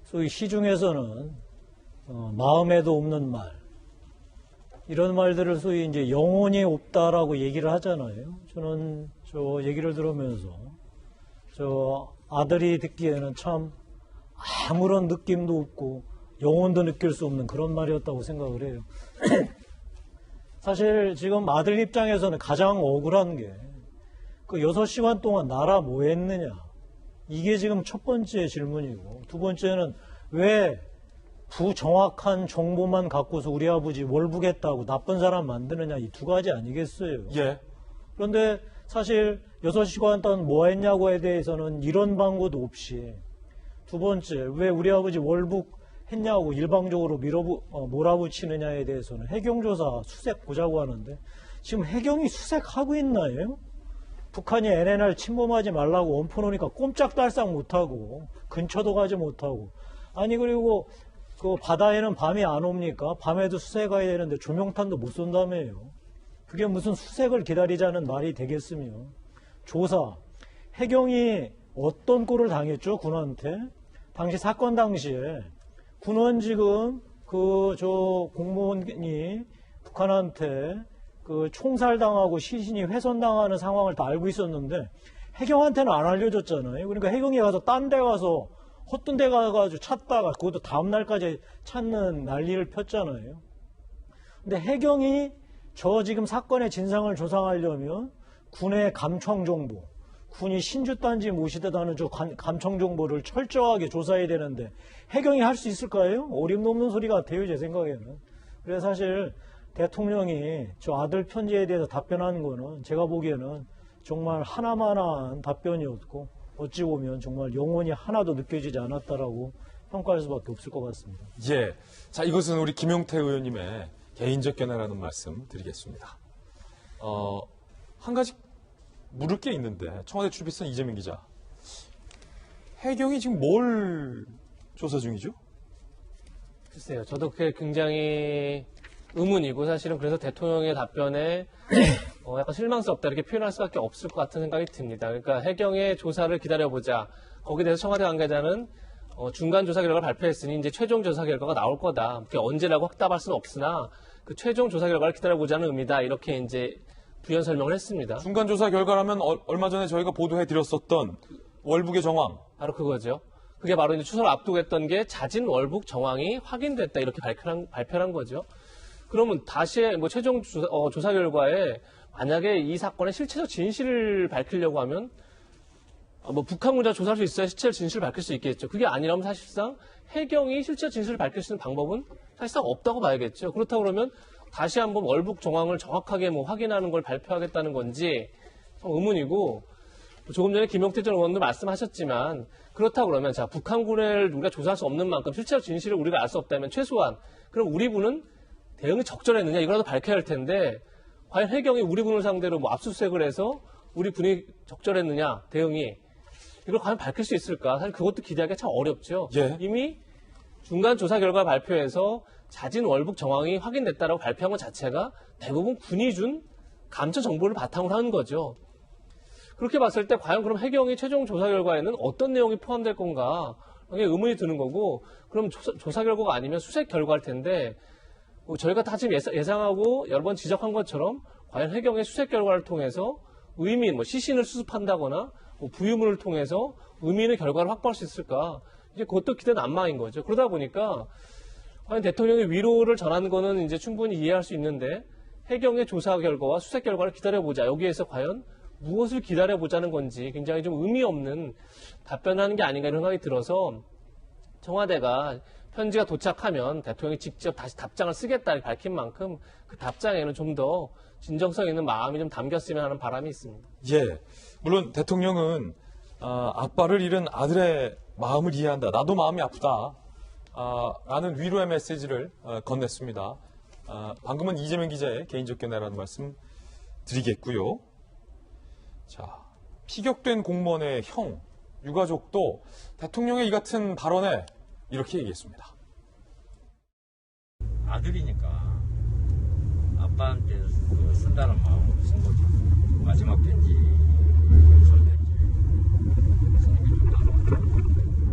소위 시중에서는 마음에도 없는 말 이런 말들을 소위 이제 영혼이 없다라고 얘기를 하잖아요. 저는 저 얘기를 들으면서 저 아들이 듣기에는 참 아무런 느낌도 없고 영혼도 느낄 수 없는 그런 말이었다고 생각을 해요. 사실 지금 아들 입장에서는 가장 억울한 게 그 6시간 동안 나라 뭐 했느냐. 이게 지금 첫 번째 질문이고 두 번째는 왜 부정확한 정보만 갖고서 우리 아버지 월북했다고 나쁜 사람 만드느냐 이 두 가지 아니겠어요. 예. 그런데 사실 6시간 동안 뭐 했냐고에 대해서는 이런 방법도 없이 두 번째 왜 우리 아버지 월북했냐고 일방적으로 몰아붙이느냐에 대해서는 해경조사 수색 보자고 하는데 지금 해경이 수색하고 있나요? 북한이 NNR 침범하지 말라고 엄포 놓으니까 꼼짝달싹 못하고 근처도 가지 못하고 아니 그리고 그 바다에는 밤이 안 옵니까? 밤에도 수색 가야 되는데 조명탄도 못 쏜다며요. 그게 무슨 수색을 기다리자는 말이 되겠으며 조사 해경이 어떤 꼴을 당했죠 군한테? 당시 사건 당시에 군은 지금 공무원이 북한한테 그 총살당하고 시신이 훼손당하는 상황을 다 알고 있었는데 해경한테는 안 알려줬잖아요. 그러니까 해경이 가서 딴 데 가서 헛된 데 가가지고 찾다가 그것도 다음 날까지 찾는 난리를 폈잖아요. 근데 해경이 저 지금 사건의 진상을 조사하려면 군의 감청 정보, 군이 신주단지 무시되다는 저 감청 정보를 철저하게 조사해야 되는데 해경이 할 수 있을까요? 어림없는 소리 같아요, 제 생각에는. 그래서 사실 대통령이 저 아들 편지에 대해서 답변하는 거는 제가 보기에는 정말 하나만한 답변이었고 어찌 보면 정말 영혼이 하나도 느껴지지 않았다라고 평가할 수밖에 없을 것 같습니다. 예. 자, 이것은 우리 김용태 의원님의 개인적 견해라는 말씀 드리겠습니다. 한 가지 물을 게 있는데, 청와대 출입기선 이재명 기자. 해경이 지금 뭘 조사 중이죠? 글쎄요. 저도 그게 굉장히 의문이고 사실은 그래서 대통령의 답변에 약간 실망스럽다 이렇게 표현할 수밖에 없을 것 같은 생각이 듭니다. 그러니까 해경의 조사를 기다려보자. 거기에 대해서 청와대 관계자는 중간 조사 결과를 발표했으니 이제 최종 조사 결과가 나올 거다. 그게 언제라고 확답할 수는 없으나 그 최종 조사 결과를 기다려보자는 의미다. 이렇게 이제 부연 설명을 했습니다. 중간 조사 결과라면 얼마 전에 저희가 보도해 드렸었던 월북의 정황. 바로 그거죠. 그게 바로 이제 추서를 앞두고 했던 게 자진 월북 정황이 확인됐다. 이렇게 발표한 거죠. 그러면 다시 뭐 최종 조사 결과에 만약에 이 사건의 실체적 진실을 밝히려고 하면 뭐 북한 문자 조사할 수 있어야 실체적 진실을 밝힐 수 있겠죠. 그게 아니라면 사실상 해경이 실체적 진실을 밝힐 수 있는 방법은 사실상 없다고 봐야겠죠. 그렇다고 그러면 다시 한번 월북 정황을 정확하게 뭐 확인하는 걸 발표하겠다는 건지 좀 의문이고, 조금 전에 김용태 전 의원도 말씀하셨지만 그렇다고 그러면 자 북한군을 우리가 조사할 수 없는 만큼 실체적 진실을 우리가 알 수 없다면 최소한 그럼 우리 군은 대응이 적절했느냐 이거라도 밝혀야 할 텐데 과연 해경이 우리 군을 상대로 뭐 압수수색을 해서 우리 군이 적절했느냐 대응이 이걸 과연 밝힐 수 있을까? 사실 그것도 기대하기가 참 어렵죠. 예. 이미 중간 조사 결과 발표에서 자진 월북 정황이 확인됐다라고 발표한 것 자체가 대부분 군이 준 감청 정보를 바탕으로 하는 거죠. 그렇게 봤을 때 과연 그럼 해경이 최종 조사 결과에는 어떤 내용이 포함될 건가? 이게 의문이 드는 거고, 그럼 조사 결과가 아니면 수색 결과일 텐데 뭐 저희가 다 지금 예상하고 여러 번 지적한 것처럼 과연 해경의 수색 결과를 통해서 의민, 뭐 시신을 수습한다거나 뭐 부유물을 통해서 의미 있는 결과를 확보할 수 있을까? 이제 그것도 기대 난망인 거죠. 그러다 보니까 과연 대통령이 위로를 전하는 거는 이제 충분히 이해할 수 있는데 해경의 조사 결과와 수색 결과를 기다려보자. 여기에서 과연 무엇을 기다려보자는 건지 굉장히 좀 의미 없는 답변을 하는 게 아닌가 이런 생각이 들어서 청와대가 편지가 도착하면 대통령이 직접 다시 답장을 쓰겠다 밝힌 만큼 그 답장에는 좀 더 진정성 있는 마음이 좀 담겼으면 하는 바람이 있습니다. 예. 물론 대통령은 아빠를 잃은 아들의 마음을 이해한다. 나도 마음이 아프다. 라는 위로의 메시지를 건넸습니다. 방금은 이재명 기자의 개인적 견해라는 말씀 드리겠고요. 자, 피격된 공무원의 형, 유가족도 대통령의 이 같은 발언에 이렇게 얘기했습니다. 아들이니까 아빠한테 쓴다는 마음으로 쓴 거죠. 마지막 편지, 용서 편지.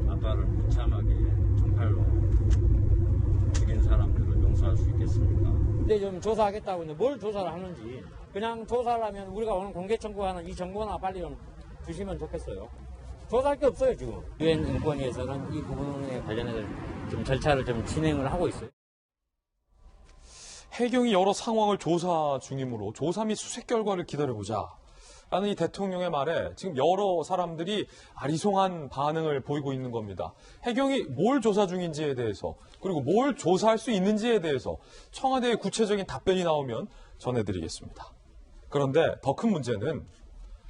아빠를 무참하게 총칼로 죽인 사람들을 용서할 수 있겠습니까? 근데 좀 조사하겠다고 했는데 뭘 조사를 하는지, 그냥 조사를 하면 우리가 오늘 공개 청구하는 이 정보나 빨리 좀 주시면 좋겠어요. 조사할 게 없어요, 지금. 유엔 인권위에서는 이 부분에 관련해서 좀 절차를 좀 진행을 하고 있어요. 해경이 여러 상황을 조사 중이므로 조사 및 수색 결과를 기다려보자. 라는 이 대통령의 말에 지금 여러 사람들이 아리송한 반응을 보이고 있는 겁니다. 해경이 뭘 조사 중인지에 대해서, 그리고 뭘 조사할 수 있는지에 대해서 청와대의 구체적인 답변이 나오면 전해드리겠습니다. 그런데 더 큰 문제는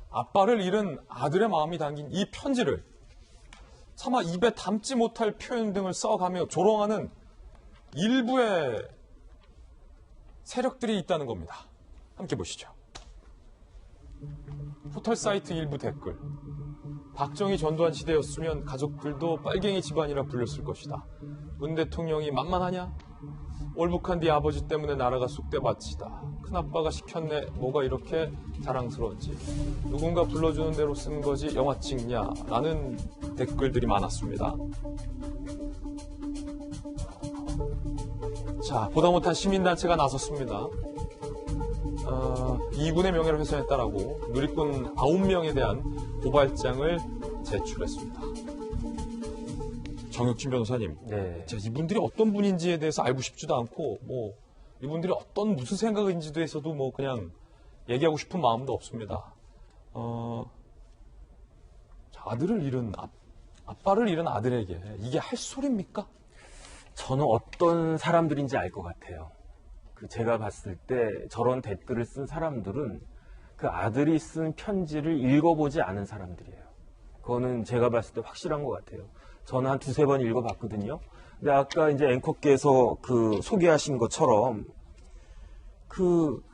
아빠를 잃은 아들의 마음이 담긴 이 편지를 차마 입에 담지 못할 표현 등을 써가며 조롱하는 일부의 세력들이 있다는 겁니다. 함께 보시죠. 포털 사이트 일부 댓글. 박정희 전두환 시대였으면 가족들도 빨갱이 집안이라 불렸을 것이다. 문 대통령이 만만하냐? 월북한 네 아버지 때문에 나라가 쑥대밭이다. 큰아빠가 시켰네. 뭐가 이렇게 자랑스러운지. 누군가 불러주는 대로 쓴 거지 영화 찍냐? 라는 댓글들이 많았습니다. 자, 보다 못한 시민단체가 나섰습니다. 이군의 명예를 훼손했다라고 누리꾼 9명에 대한 고발장을 제출했습니다. 정혁진 변호사님, 네. 자, 이분들이 어떤 분인지에 대해서 알고 싶지도 않고, 뭐 이분들이 어떤 무슨 생각인지에 대해서도 뭐 그냥 얘기하고 싶은 마음도 없습니다. 아들을 잃은 아빠를 잃은 아들에게 이게 할 소리입니까? 저는 어떤 사람들인지 알 것 같아요. 제가 봤을 때 저런 댓글을 쓴 사람들은 그 아들이 쓴 편지를 읽어보지 않은 사람들이에요. 그거는 제가 봤을 때 확실한 것 같아요. 저는 한 두세 번 읽어봤거든요. 근데 아까 이제 앵커께서 소개하신 것처럼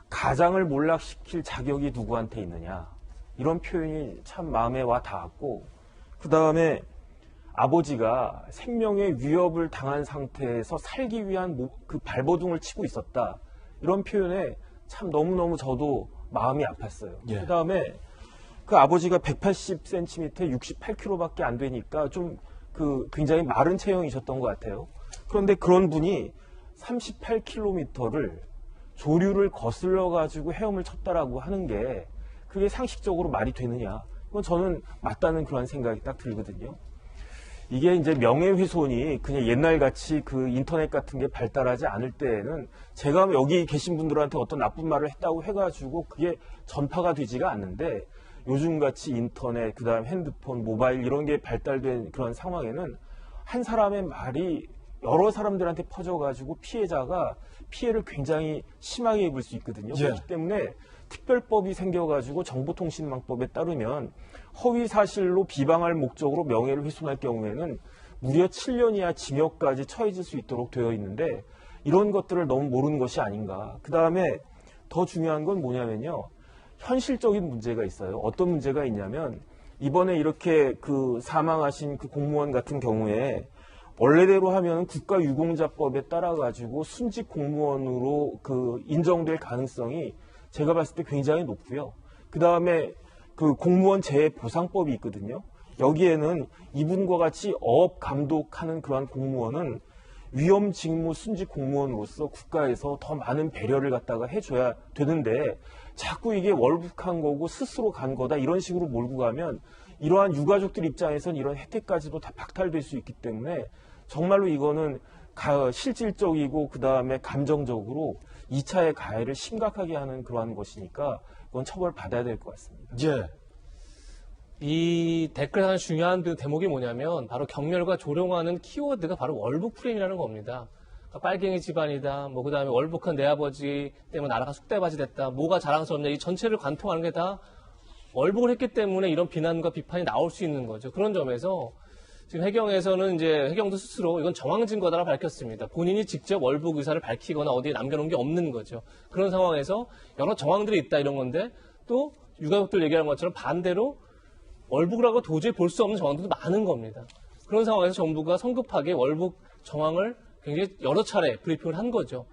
가장을 몰락시킬 자격이 누구한테 있느냐. 이런 표현이 참 마음에 와 닿았고, 그 다음에 아버지가 생명의 위협을 당한 상태에서 살기 위한 그 발버둥을 치고 있었다. 이런 표현에 참 너무너무 저도 마음이 아팠어요. 예. 그 다음에 그 아버지가 180cm, 68kg밖에 안 되니까 좀 굉장히 마른 체형이셨던 것 같아요. 그런데 그런 분이 38km를 조류를 거슬러 가지고 헤엄을 쳤다라고 하는 게 그게 상식적으로 말이 되느냐? 그건 저는 맞다는 그런 생각이 딱 들거든요. 이게 이제 명예훼손이 그냥 옛날같이 인터넷 같은 게 발달하지 않을 때에는 제가 여기 계신 분들한테 어떤 나쁜 말을 했다고 해가지고 그게 전파가 되지가 않는데 요즘같이 인터넷, 그 다음 핸드폰, 모바일 이런 게 발달된 그런 상황에는 한 사람의 말이 여러 사람들한테 퍼져가지고 피해자가 피해를 굉장히 심하게 입을 수 있거든요. 예. 그렇기 때문에 특별법이 생겨가지고 정보통신망법에 따르면 허위 사실로 비방할 목적으로 명예를 훼손할 경우에는 무려 7년 이하 징역까지 처해질 수 있도록 되어 있는데 이런 것들을 너무 모르는 것이 아닌가. 그 다음에 더 중요한 건 뭐냐면요. 현실적인 문제가 있어요. 어떤 문제가 있냐면 이번에 이렇게 사망하신 공무원 같은 경우에 원래대로 하면 국가유공자법에 따라 가지고 순직 공무원으로 인정될 가능성이 제가 봤을 때 굉장히 높고요. 그 다음에 공무원 재해보상법이 있거든요. 여기에는 이분과 같이 어업 감독하는 그러한 공무원은 위험 직무 순직 공무원으로서 국가에서 더 많은 배려를 갖다가 해줘야 되는데 자꾸 이게 월북한 거고 스스로 간 거다 이런 식으로 몰고 가면 이러한 유가족들 입장에선 이런 혜택까지도 다 박탈될 수 있기 때문에 정말로 이거는 실질적이고 그 다음에 감정적으로 2차의 가해를 심각하게 하는 그러한 것이니까 이건 처벌받아야 될 것 같습니다. 예. 이 댓글에 하나 중요한 대목이 뭐냐면 바로 경멸과 조롱하는 키워드가 바로 월북 프레임이라는 겁니다. 그러니까 빨갱이 집안이다. 뭐 그다음에 월북한 내 아버지 때문에 나라가 쑥대밭이 됐다. 뭐가 자랑스럽냐. 이 전체를 관통하는 게 다 월북을 했기 때문에 이런 비난과 비판이 나올 수 있는 거죠. 그런 점에서 지금 해경에서는 이제 해경도 스스로 이건 정황 증거다라고 밝혔습니다. 본인이 직접 월북 의사를 밝히거나 어디에 남겨놓은 게 없는 거죠. 그런 상황에서 여러 정황들이 있다 이런 건데 또 유가족들 얘기하는 것처럼 반대로 월북을 하고 도저히 볼 수 없는 정황들도 많은 겁니다. 그런 상황에서 정부가 성급하게 월북 정황을 굉장히 여러 차례 브리핑을 한 거죠.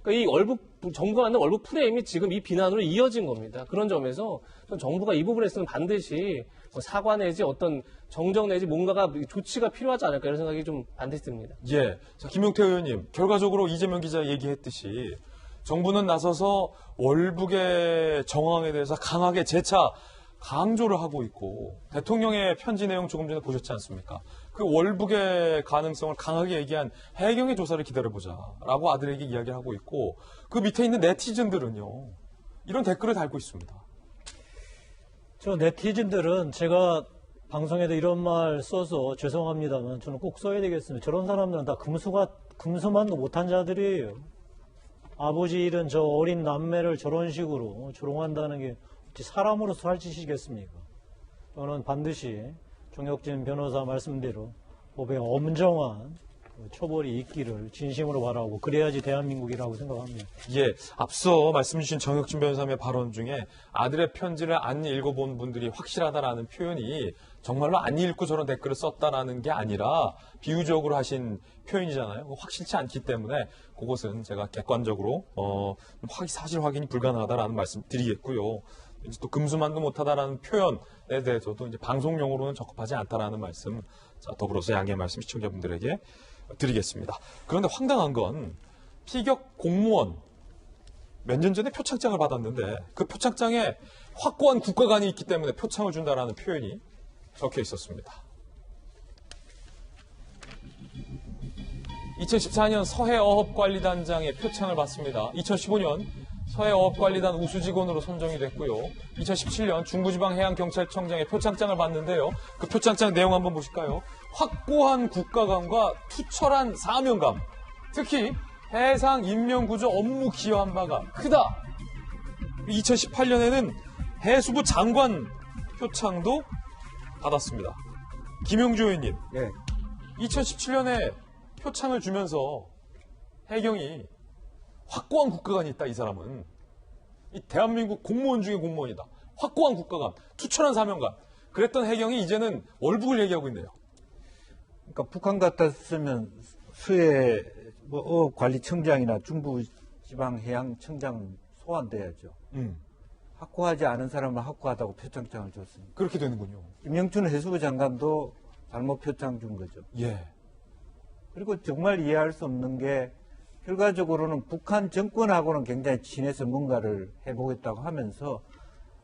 그러니까 이 정부가 만든 월북 프레임이 지금 이 비난으로 이어진 겁니다. 그런 점에서 정부가 이 부분에서는 반드시 사과 내지 어떤 정정 내지 뭔가가 조치가 필요하지 않을까 이런 생각이 좀 반드시 듭니다. 예. 자, 김용태 의원님, 결과적으로 이재명 기자 얘기했듯이 정부는 나서서 월북의 정황에 대해서 강하게 재차 강조를 하고 있고 대통령의 편지 내용 조금 전에 보셨지 않습니까? 그 월북의 가능성을 강하게 얘기한 해경의 조사를 기다려보자라고 아들에게 이야기를 하고 있고 그 밑에 있는 네티즌들은요. 이런 댓글을 달고 있습니다. 저 네티즌들은 제가 방송에도 이런 말 써서 죄송합니다만 저는 꼭 써야 되겠습니다. 저런 사람들은 다 금수만도 못한 자들이에요. 아버지 잃은 저 어린 남매를 저런 식으로 조롱한다는 게 사람으로서 할 짓이겠습니까? 저는 반드시 정혁진 변호사 말씀대로 법에 엄정한 처벌이 있기를 진심으로 바라고 그래야지 대한민국이라고 생각합니다. 예, 앞서 말씀 주신 정혁진 변호사의 발언 중에 아들의 편지를 안 읽어본 분들이 확실하다라는 표현이 정말로 안 읽고 저런 댓글을 썼다라는 게 아니라 비유적으로 하신 표현이잖아요. 확실치 않기 때문에 그것은 제가 객관적으로 사실 확인이 불가능하다라는 말씀 드리겠고요. 이제 또 금수만도 못하다라는 표현에 대해서도 이제 방송용으로는 적합하지 않다라는 말씀, 자, 더불어서 양해의 말씀 시청자분들에게 드리겠습니다. 그런데 황당한 건 피격 공무원 몇 년 전에 표창장을 받았는데 그 표창장에 확고한 국가관이 있기 때문에 표창을 준다라는 표현이 적혀 있었습니다. 2014년 서해어업관리단장의 표창을 받습니다. 2015년 서해어업관리단 우수직원으로 선정이 됐고요. 2017년 중부지방해양경찰청장의 표창장을 받는데요. 그 표창장 내용 한번 보실까요? 확고한 국가감과 투철한 사명감, 특히 해상 인명구조 업무 기여한 바가 크다. 2018년에는 해수부 장관 표창도 받았습니다. 김용주 의원님, 예. 2017년에 표창을 주면서 해경이 확고한 국가관이 있다, 이 사람은. 이 대한민국 공무원 중에 공무원이다. 확고한 국가관, 투철한 사명감. 그랬던 해경이 이제는 월북을 얘기하고 있네요. 그러니까 북한 같았으면 수해 어업관리청장이나 중부지방해양청장 소환돼야죠. 확고하지 않은 사람은 확고하다고 표창장을 줬습니다. 그렇게 되는군요. 김영춘 해수부 장관도 잘못 표창 준 거죠. 예. 그리고 정말 이해할 수 없는 게 결과적으로는 북한 정권하고는 굉장히 친해서 뭔가를 해보겠다고 하면서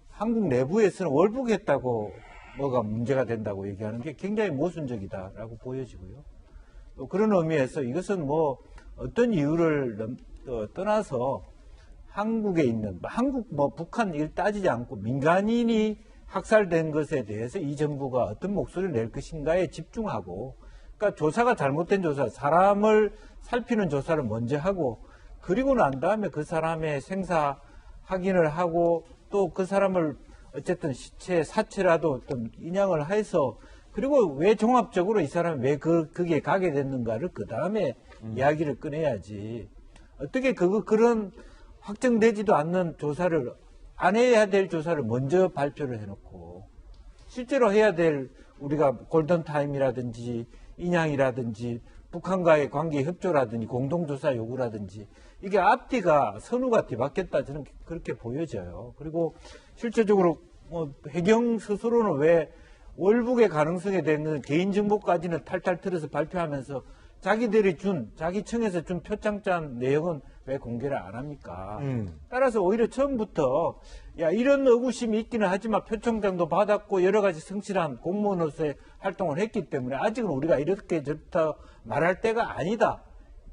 한국 내부에서는 월북했다고 뭐가 문제가 된다고 얘기하는 게 굉장히 모순적이다라고 보여지고요. 또 그런 의미에서 이것은 뭐 어떤 이유를 떠나서 한국에 있는 북한 일 따지지 않고 민간인이 학살된 것에 대해서 이 정부가 어떤 목소리를 낼 것인가에 집중하고, 그러니까 조사가 잘못된 조사, 사람을 살피는 조사를 먼저 하고, 그리고 난 다음에 그 사람의 생사 확인을 하고, 또 그 사람을 어쨌든 사체라도 어떤 인양을 해서, 그리고 왜 종합적으로 이 사람이 왜 거기에 가게 됐는가를 그 다음에 이야기를 꺼내야지. 어떻게 그런 확정되지도 않는 조사를, 안 해야 될 조사를 먼저 발표를 해놓고, 실제로 해야 될 우리가 골든타임이라든지 인양이라든지 북한과의 관계 협조라든지 공동조사 요구라든지 이게 앞뒤가 선우가 뒤바뀌었다, 저는 그렇게 보여져요. 그리고 실제적으로 해경 스스로는 왜 월북의 가능성에 대한 개인정보까지는 탈탈 털어서 발표하면서 자기들이 자기 청에서 준 표창장 내용은 왜 공개를 안 합니까? 따라서 오히려 처음부터 이런 의구심이 있기는 하지만 표창장도 받았고 여러 가지 성실한 공무원으로서의 활동을 했기 때문에 아직은 우리가 이렇게 저렇다 말할 때가 아니다.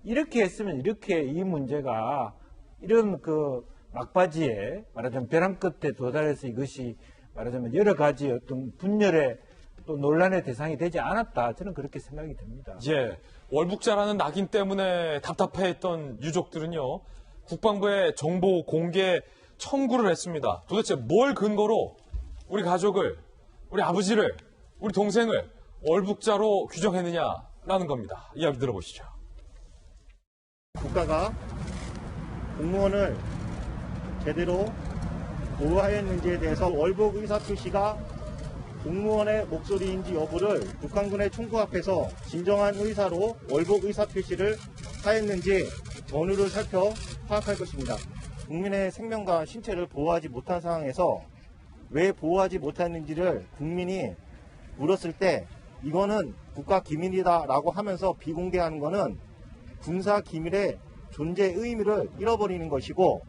이렇게 했으면 이렇게 이 문제가 이런 막바지에 말하자면 벼랑 끝에 도달해서 이것이 말하자면 여러 가지 어떤 분열의 또 논란의 대상이 되지 않았다. 저는 그렇게 생각이 듭니다. 예. 월북자라는 낙인 때문에 답답해했던 유족들은요, 국방부에 정보 공개 청구를 했습니다. 도대체 뭘 근거로 우리 가족을, 우리 아버지를, 우리 동생을 월북자로 규정했느냐라는 겁니다. 이야기 들어보시죠. 국가가 공무원을 제대로 보호하였는지에 대해서 월북 의사표시가 공무원의 목소리인지 여부를 북한군의 총구 앞에서 진정한 의사로 월북 의사표시를 하였는지 전후를 살펴 파악할 것입니다. 국민의 생명과 신체를 보호하지 못한 상황에서 왜 보호하지 못했는지를 국민이 물었을 때 이거는 국가 기밀이다라고 하면서 비공개하는 것은 군사 기밀의 존재 의미를 잃어버리는 것이고,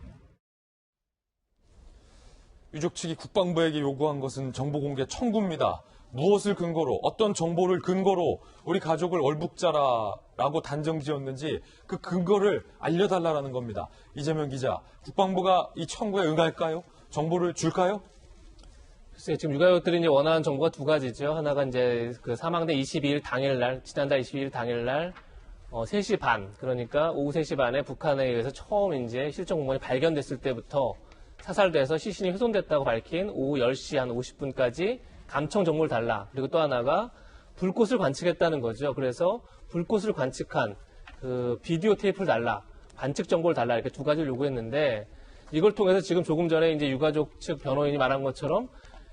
유족 측이 국방부에게 요구한 것은 정보 공개 청구입니다. 무엇을 근거로, 어떤 정보를 근거로 우리 가족을 월북자라고 단정지었는지 그 근거를 알려달라는 겁니다. 이재명 기자, 국방부가 이 청구에 응할까요? 정보를 줄까요? 글쎄요, 지금 유가족들이 이제 원하는 정보가 두 가지죠. 하나가 이제 그 사망대 22일 당일날, 지난달 22일 당일날 3시 반, 그러니까 오후 3시 반에 북한에 의해서 처음 이제 실종 공무원이 발견됐을 때부터 사살돼서 시신이 훼손됐다고 밝힌 오후 10시 한 50분까지 감청 정보를 달라. 그리고 또 하나가 불꽃을 관측했다는 거죠. 그래서 불꽃을 관측한 그 비디오 테이프를 달라. 관측 정보를 달라. 이렇게 두 가지를 요구했는데, 이걸 통해서 지금 조금 전에 이제 유가족 측 변호인이 말한 것처럼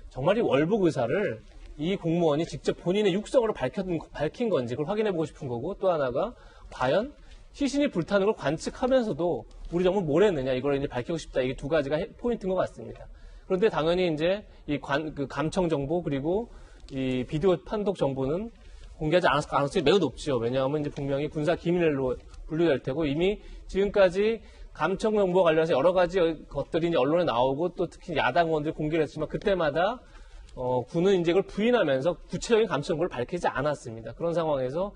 정말 이 월북 의사를 이 공무원이 직접 본인의 육성으로 밝힌 건지 그걸 확인해보고 싶은 거고, 또 하나가 과연 시신이 불타는 걸 관측하면서도 우리 정부 뭘 했느냐, 이걸 이제 밝히고 싶다. 이게 두 가지가 포인트인 것 같습니다. 그런데 당연히 이제 이 감청 정보 그리고 이 비디오 판독 정보는 공개하지 않을 가능성이 매우 높죠. 왜냐하면 이제 분명히 군사 기밀로 분류될 테고 이미 지금까지 감청 정보와 관련해서 여러 가지 것들이 이제 언론에 나오고 또 특히 야당 의원들이 공개를 했지만 그때마다 군은 이제 그걸 부인하면서 구체적인 감청 정보를 밝히지 않았습니다. 그런 상황에서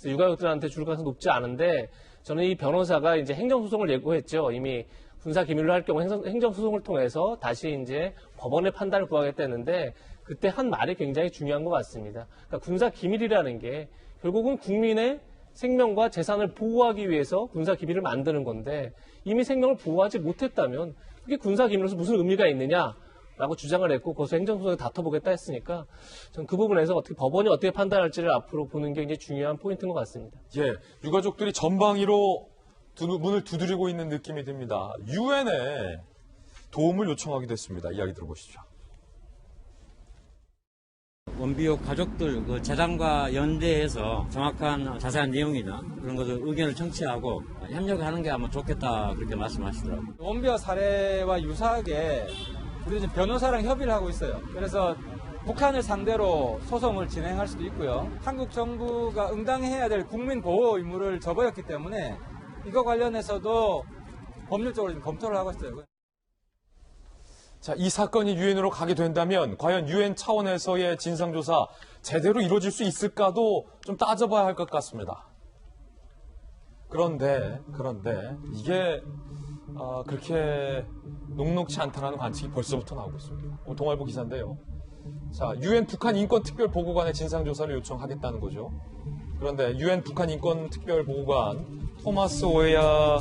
유가족들한테 줄 가능성이 높지 않은데 저는 이 변호사가 이제 행정소송을 예고했죠. 이미 군사 기밀로 할 경우 행정소송을 통해서 다시 이제 법원의 판단을 구하겠다 했는데 그때 한 말이 굉장히 중요한 것 같습니다. 그러니까 군사 기밀이라는 게 결국은 국민의 생명과 재산을 보호하기 위해서 군사 기밀을 만드는 건데 이미 생명을 보호하지 못했다면 그게 군사 기밀로서 무슨 의미가 있느냐라고 주장을 했고 거기서 행정소송에 다퉈보겠다 했으니까 저는 그 부분에서 어떻게 법원이 어떻게 판단할지를 앞으로 보는 게 굉장히 중요한 포인트인 것 같습니다. 예, 유가족들이 전방위로 문을 두드리고 있는 느낌이 듭니다. 유엔에 도움을 요청하기도 했습니다. 이야기 들어보시죠. 원비호 가족들 그 재단과 연대해서 정확한 자세한 내용이나 그런 것을 의견을 청취하고 협력하는 게 아마 좋겠다 그렇게 말씀하시더라고요. 원비호 사례와 유사하게 우리 지금 변호사랑 협의를 하고 있어요. 그래서 북한을 상대로 소송을 진행할 수도 있고요. 한국 정부가 응당해야 될 국민 보호 의무를 저버렸기 때문에 이거 관련해서도 법률적으로 지금 검토를 하고 있어요. 자, 이 사건이 유엔으로 가게 된다면 과연 유엔 차원에서의 진상조사 제대로 이루어질 수 있을까도 좀 따져봐야 할 것 같습니다. 그런데 이게 그렇게 녹록치 않다는 관측이 벌써부터 나오고 있습니다. 동아일보 기사인데요. 자, 유엔 북한 인권특별보고관의 진상조사를 요청하겠다는 거죠. 그런데 유엔 북한 인권특별보고관 토마스 오에야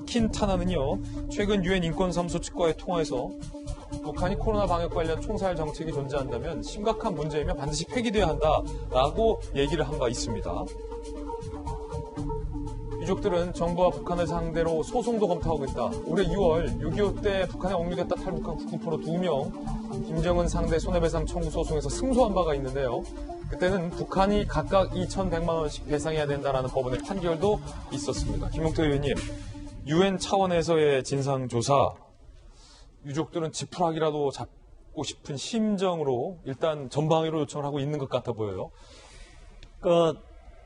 킨타나는요, 최근 유엔 인권사무소 측과의 통화에서 북한이 코로나 방역 관련 총살 정책이 존재한다면 심각한 문제이며 반드시 폐기돼야 한다라고 얘기를 한 바 있습니다. 유족들은 정부와 북한을 상대로 소송도 검토하고 있다. 올해 6월 6.25 때 북한에 억류됐다 탈북한 국부포로 2명 김정은 상대 손해배상 청구 소송에서 승소한 바가 있는데요. 그때는 북한이 각각 2,100만 원씩 배상해야 된다라는 법원의 판결도 있었습니다. 김용태 의원님, 유엔 차원에서의 진상조사, 유족들은 지푸라기라도 잡고 싶은 심정으로 일단 전방위로 요청을 하고 있는 것 같아 보여요. 그러니까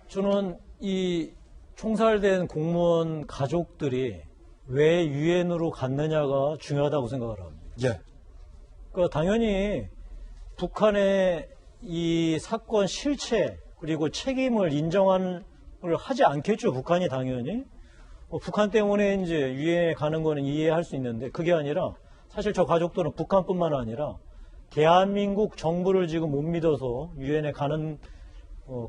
저는 이 총살된 공무원 가족들이 왜 유엔으로 갔느냐가 중요하다고 생각을 합니다. 예. 그러니까 당연히 북한의 이 사건 실체 그리고 책임을 인정을 하지 않겠죠. 북한이 당연히. 북한 때문에 이제 유엔에 가는 거는 이해할 수 있는데 그게 아니라 사실 저 가족들은 북한뿐만 아니라 대한민국 정부를 지금 못 믿어서 유엔에 가는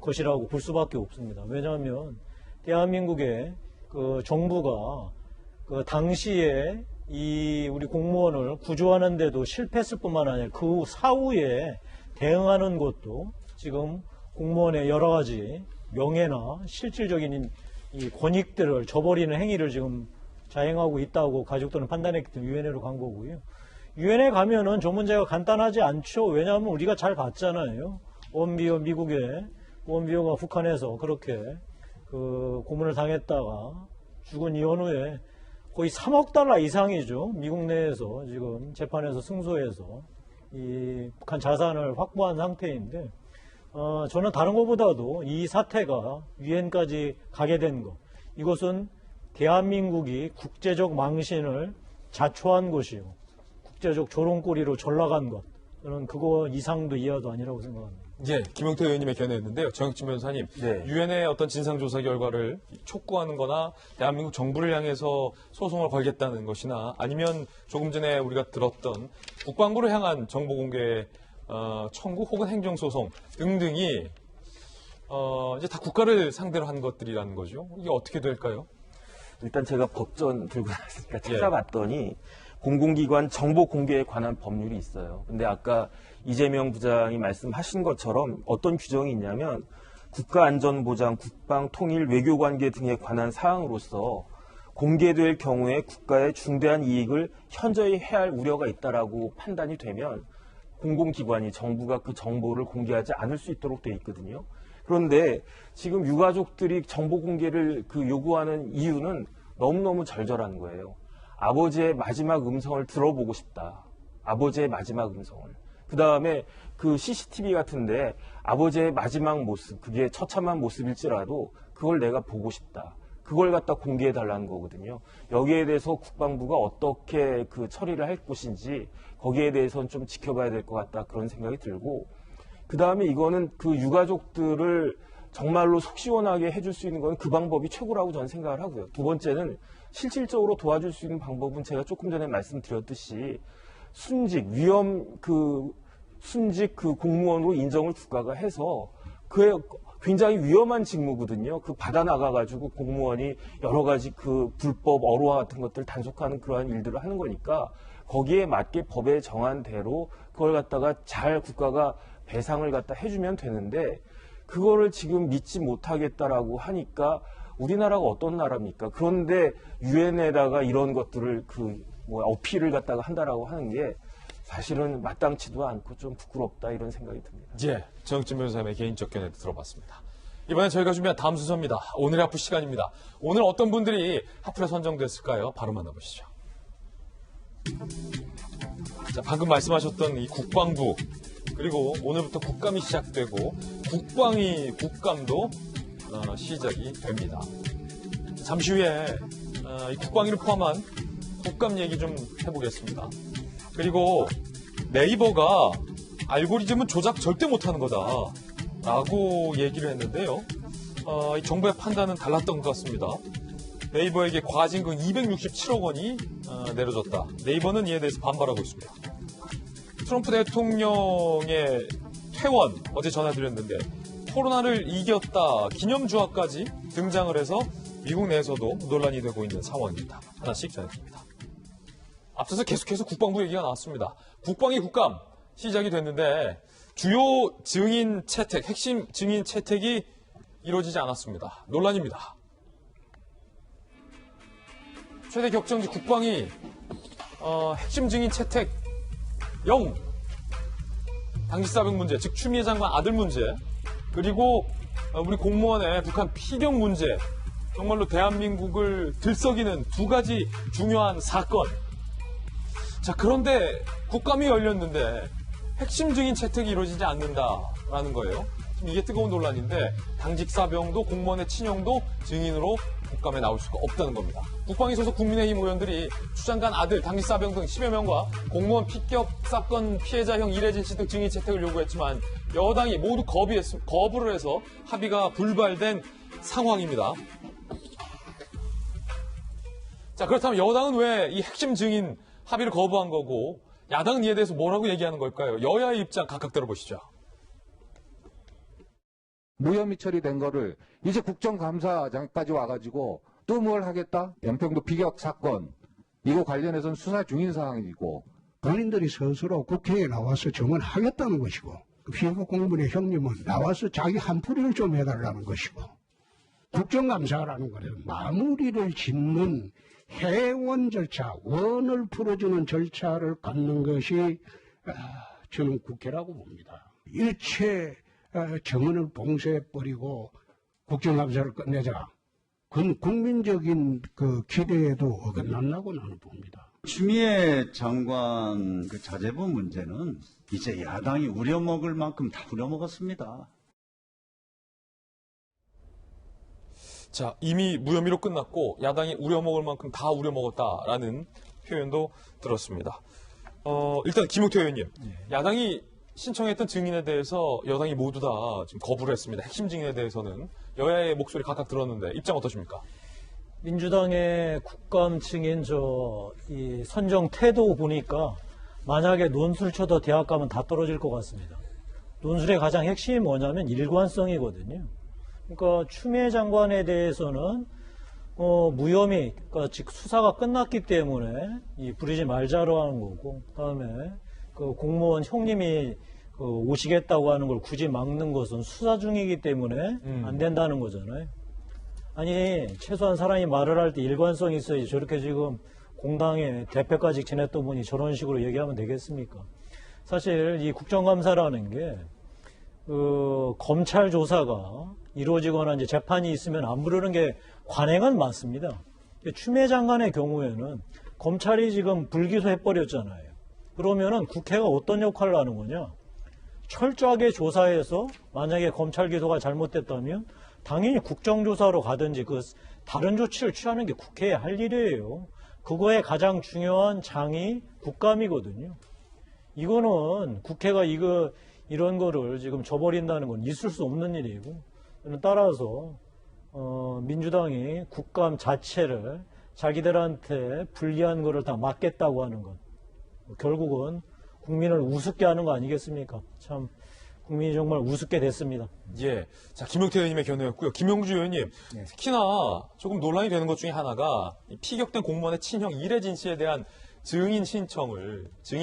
것이라고 볼 수밖에 없습니다. 왜냐하면 대한민국의 그 정부가 그 당시에 이 우리 공무원을 구조하는데도 실패했을 뿐만 아니라 그 사후에 대응하는 것도 지금 공무원의 여러 가지 명예나 실질적인 이 권익들을 저버리는 행위를 지금 자행하고 있다고 가족들은 판단했기 때문에 유엔으로 간 거고요. 유엔에 가면은 저 문제가 간단하지 않죠. 왜냐하면 우리가 잘 봤잖아요. 원비호 미국의 원비호가 북한에서 그렇게 그 고문을 당했다가 죽은 이후에 거의 3억 달러 이상이죠. 미국 내에서 지금 재판에서 승소해서 이 북한 자산을 확보한 상태인데 저는 다른 것보다도 이 사태가 유엔까지 가게 된 것, 이것은 대한민국이 국제적 망신을 자초한 것이고 국제적 조롱거리로 전락한 것, 저는 그거 이상도 이하도 아니라고 생각합니다. 예, 김용태 의원님의 견해였는데요. 정혁진 변호사님, 네. 유엔의 어떤 진상조사 결과를 촉구하는 거나 대한민국 정부를 향해서 소송을 걸겠다는 것이나 아니면 조금 전에 우리가 들었던 국방부를 향한 정보공개 청구 혹은 행정소송 등등이 이제 다 국가를 상대로 한 것들이라는 거죠. 이게 어떻게 될까요? 일단 제가 법전 들고 나왔으니까 찾아봤더니 공공기관 정보 공개에 관한 법률이 있어요. 근데 아까 이재명 부장이 말씀하신 것처럼 어떤 규정이 있냐면 국가안전보장, 국방, 통일, 외교관계 등에 관한 사항으로서 공개될 경우에 국가의 중대한 이익을 현저히 해할 우려가 있다라고 판단이 되면 공공기관이 정부가 그 정보를 공개하지 않을 수 있도록 돼 있거든요. 그런데 지금 유가족들이 정보 공개를 요구하는 이유는 너무너무 절절한 거예요. 아버지의 마지막 음성을 들어보고 싶다. 아버지의 마지막 음성을. 그 다음에 그 CCTV 같은데 아버지의 마지막 모습, 그게 처참한 모습일지라도 그걸 내가 보고 싶다. 그걸 갖다 공개해 달라는 거거든요. 여기에 대해서 국방부가 어떻게 그 처리를 할 것인지 거기에 대해서는 좀 지켜봐야 될 것 같다 그런 생각이 들고, 그 다음에 이거는 그 유가족들을 정말로 속 시원하게 해줄 수 있는 건 그 방법이 최고라고 저는 생각을 하고요. 두 번째는 실질적으로 도와줄 수 있는 방법은 제가 조금 전에 말씀드렸듯이 순직 공무원으로 인정을 국가가 해서 그에 굉장히 위험한 직무거든요. 그 받아 나가가지고 공무원이 여러 가지 그 불법 어루와 같은 것들 단속하는 그러한 일들을 하는 거니까 거기에 맞게 법에 정한 대로 그걸 갖다가 잘 국가가 배상을 갖다 해주면 되는데, 그거를 지금 믿지 못하겠다라고 하니까 우리나라가 어떤 나라입니까? 그런데 유엔에다가 이런 것들을 어필을 갖다가 한다라고 하는 게 사실은 마땅치도 않고 좀 부끄럽다 이런 생각이 듭니다. 예, 정진 변호사님의 개인적 견해도 들어봤습니다. 이번엔 저희가 준비한 다음 순서입니다. 오늘의 하프 시간입니다. 오늘 어떤 분들이 하프에 선정됐을까요? 바로 만나보시죠. 자, 방금 말씀하셨던 이 국방부, 그리고 오늘부터 국감이 시작되고 국감도 시작이 됩니다. 잠시 후에 이 국방위를 포함한 국감 얘기 좀 해보겠습니다. 그리고 네이버가 알고리즘은 조작 절대 못하는 거다라고 얘기를 했는데요. 이 정부의 판단은 달랐던 것 같습니다. 네이버에게 과징금 267억 원이 내려졌다. 네이버는 이에 대해서 반발하고 있습니다. 트럼프 대통령의 퇴원 어제 전해드렸는데 코로나를 이겼다 기념주화까지 등장을 해서 미국 내에서도 논란이 되고 있는 상황입니다. 하나씩 전해드립니다. 앞서서 계속해서 국방부 얘기가 나왔습니다. 국방위 국감 시작이 됐는데 주요 증인 채택, 핵심 증인 채택이 이루어지지 않았습니다. 논란입니다. 최대 격정지 국방위 핵심 증인 채택 0. 당직사병 문제, 즉 추미애 장관 아들 문제, 그리고 우리 공무원의 북한 피격 문제, 정말로 대한민국을 들썩이는 두 가지 중요한 사건. 자, 그런데 국감이 열렸는데 핵심 증인 채택이 이루어지지 않는다라는 거예요. 지금 이게 뜨거운 논란인데 당직사병도 공무원의 친형도 증인으로 국감에 나올 수가 없다는 겁니다. 국방위 소속 국민의힘 의원들이 추장관 아들, 당직사병 등 10여 명과 공무원 피격 사건 피해자형 이래진 씨 등 증인 채택을 요구했지만 여당이 모두 거부를 해서 합의가 불발된 상황입니다. 자, 그렇다면 여당은 왜 이 핵심 증인 합의를 거부한 거고 야당은 이에 대해서 뭐라고 얘기하는 걸까요? 여야의 입장 각각 들어보시죠. 무혐의 처리된 거를 이제 국정감사장까지 와가지고 또 뭘 하겠다? 연평도 비격 사건 이거 관련해서는 수사 중인 사항이고 본인들이 스스로 국회에 나와서 증언하겠다는 것이고 피해가 공무원의 형님은 나와서 자기 한풀이를 좀 해달라는 것이고 국정감사라는 것은 마무리를 짓는 해원 절차, 원을 풀어주는 절차를 갖는 것이 저는 국회라고 봅니다. 일체 정언을 봉쇄해버리고 국정감사를 끝내자. 그건 국민적인 그 기대에도 어긋난다고 나는 봅니다. 추미애 장관 그 자제분 문제는 이제 야당이 우려먹을 만큼 다 우려먹었습니다. 자, 이미 무혐의로 끝났고 야당이 우려먹을 만큼 다 우려먹었다라는 표현도 들었습니다. 일단 김용태 의원님, 야당이 신청했던 증인에 대해서 여당이 모두 다 지금 거부를 했습니다. 핵심 증인에 대해서는 여야의 목소리 각각 들었는데 입장 어떠십니까? 민주당의 국감 증인 이 선정 태도 보니까 만약에 논술 쳐도 대학 가면 다 떨어질 것 같습니다. 논술의 가장 핵심이 뭐냐면 일관성이거든요. 그러니까 추미애 장관에 대해서는 무혐의, 그러니까 즉 수사가 끝났기 때문에 부리지 말자로 하는 거고, 그다음에 그 공무원 형님이 오시겠다고 하는 걸 굳이 막는 것은 수사 중이기 때문에 안 된다는 거잖아요. 아니 최소한 사람이 말을 할 때 일관성이 있어야지 저렇게 지금 공당의 대표까지 지냈던 분이 저런 식으로 얘기하면 되겠습니까? 사실 이 국정감사라는 게 검찰 조사가 이루어지거나 이제 재판이 있으면 안 부르는 게 관행은 맞습니다. 추미애 장관의 경우에는 검찰이 지금 불기소해버렸잖아요. 그러면은 국회가 어떤 역할을 하는 거냐? 철저하게 조사해서 만약에 검찰 기소가 잘못됐다면 당연히 국정조사로 가든지 그 다른 조치를 취하는 게 국회에 할 일이에요. 그거에 가장 중요한 장이 국감이거든요. 이거는 국회가 이런 거를 지금 저버린다는 건 있을 수 없는 일이고, 따라서 민주당이 국감 자체를 자기들한테 불리한 거를 다 막겠다고 하는 건 결국은 국민을 우습게 하는 거 아니겠습니까? 참 국민이 정말 우습게 됐습니다. 예. 자, 김용태 의원님의 견해였고요. 김용주 의원님, 특히나 조금 논란이 되는 것 중에 하나가 피격된 공무원의 친형 이래진 씨에 대한 증인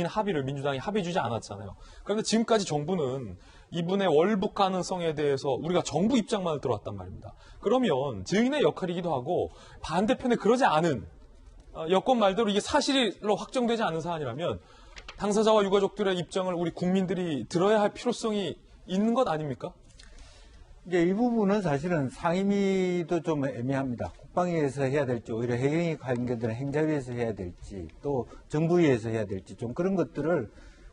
합의를 민주당이 합의 주지 않았잖아요. 그런데 지금까지 정부는 이분의 월북 가능성에 대해서 우리가 정부 입장만을 들어왔단 말입니다. 그러면 증인의 역할이기도 하고 반대편에 그러지 않은 여권 말대로 이게 사실로 확정되지 않은 사안이라면 당사자와 유가족들의 입장을 우리 국민들이 들어야 할 필요성이 있는 것 아닙니까? 이제 이 부분은 사실은 상임위도 좀 애매합니다. 국방위에서 해야 될지, 오히려 해경이 관계되는 행자위에서 해야 될지, 또 정부위에서 해야 될지, 좀 그런 것들을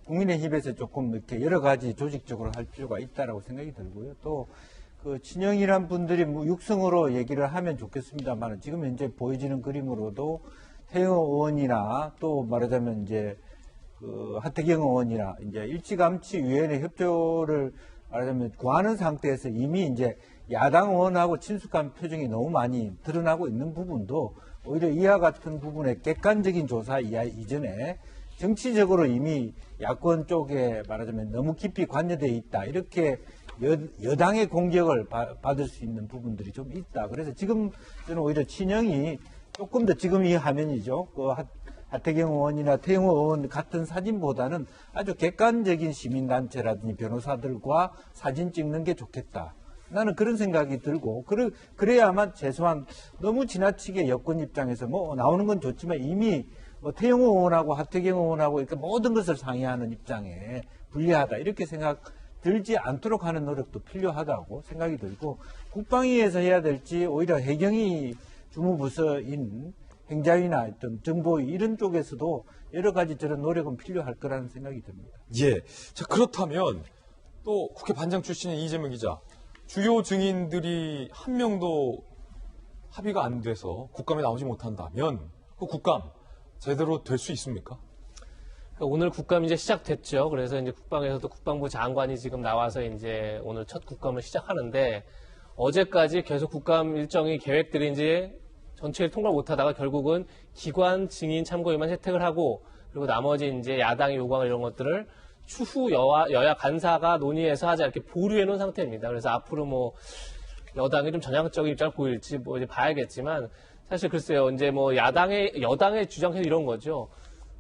국민의힘에서 조금 이렇게 여러 가지 조직적으로 할 필요가 있다라고 생각이 들고요. 또 그 친형이란 분들이 뭐 육성으로 얘기를 하면 좋겠습니다만, 지금 현재 보여지는 그림으로도 태영 의원이나 또 말하자면 이제 그 하태경 의원이나 이제 일찌감치 협조를 말하자면 구하는 상태에서 이미 이제 야당 의원하고 친숙한 표정이 너무 많이 드러나고 있는 부분도 오히려 이와 같은 부분에 객관적인 조사 이전에 정치적으로 이미 야권 쪽에 말하자면 너무 깊이 관여되어 있다. 이렇게 여당의 공격을 받을 수 있는 부분들이 좀 있다. 그래서 지금 저는 오히려 친형이 조금 더 지금 이 화면이죠. 그 하태경 의원이나 태영 의원 같은 사진보다는 아주 객관적인 시민단체라든지 변호사들과 사진 찍는 게 좋겠다. 나는 그런 생각이 들고, 그래야만 최소한 너무 지나치게 여권 입장에서 뭐 나오는 건 좋지만 이미 뭐 태영 의원하고 하태경 의원하고 이렇게 모든 것을 상의하는 입장에 불리하다. 이렇게 생각 들지 않도록 하는 노력도 필요하다고 생각이 들고, 국방위에서 해야 될지 오히려 해경이 주무부서인 행자위나 어떤 정보위 이런 쪽에서도 여러 가지 저런 노력은 필요할 거라는 생각이 듭니다. 예. 자, 그렇다면 또 국회 반장 출신의 이재명 기자, 주요 증인들이 한 명도 합의가 안 돼서 국감에 나오지 못한다면 그 국감 제대로 될 수 있습니까? 오늘 국감이 이제 시작됐죠. 그래서 이제 국방에서도 국방부 장관이 지금 나와서 이제 오늘 첫 국감을 시작하는데, 어제까지 계속 국감 일정이 계획들이 이제 전체를 통과를 못하다가 결국은 기관 증인 참고인만 채택을 하고, 그리고 나머지 이제 야당이 요구하는 이런 것들을 추후 여야 간사가 논의해서 하자 이렇게 보류해 놓은 상태입니다. 그래서 앞으로 뭐 여당이 좀 전향적인 입장을 보일지 뭐 이제 봐야겠지만, 사실 글쎄요, 이제 뭐 여당의 주장해서 이런 거죠.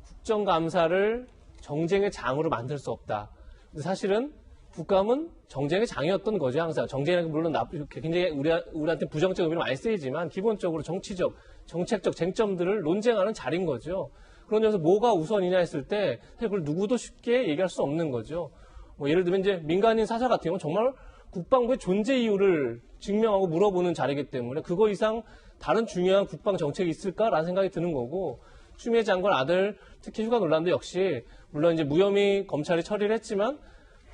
국정감사를 정쟁의 장으로 만들 수 없다. 근데 사실은 국감은 정쟁의 장이었던 거죠, 항상. 정쟁이 물론 굉장히 우리한테 부정적 의미를 많이 쓰이지만 기본적으로 정치적, 정책적 쟁점들을 논쟁하는 자리인 거죠. 그런 점에서 뭐가 우선이냐 했을 때 사실 그걸 누구도 쉽게 얘기할 수 없는 거죠. 뭐 예를 들면 이제 민간인 사찰 같은 경우는 정말 국방부의 존재 이유를 증명하고 물어보는 자리이기 때문에 그거 이상 다른 중요한 국방 정책이 있을까라는 생각이 드는 거고, 추미애 장관 아들 특히 휴가 논란도 역시 물론 이제 무혐의 검찰이 처리를 했지만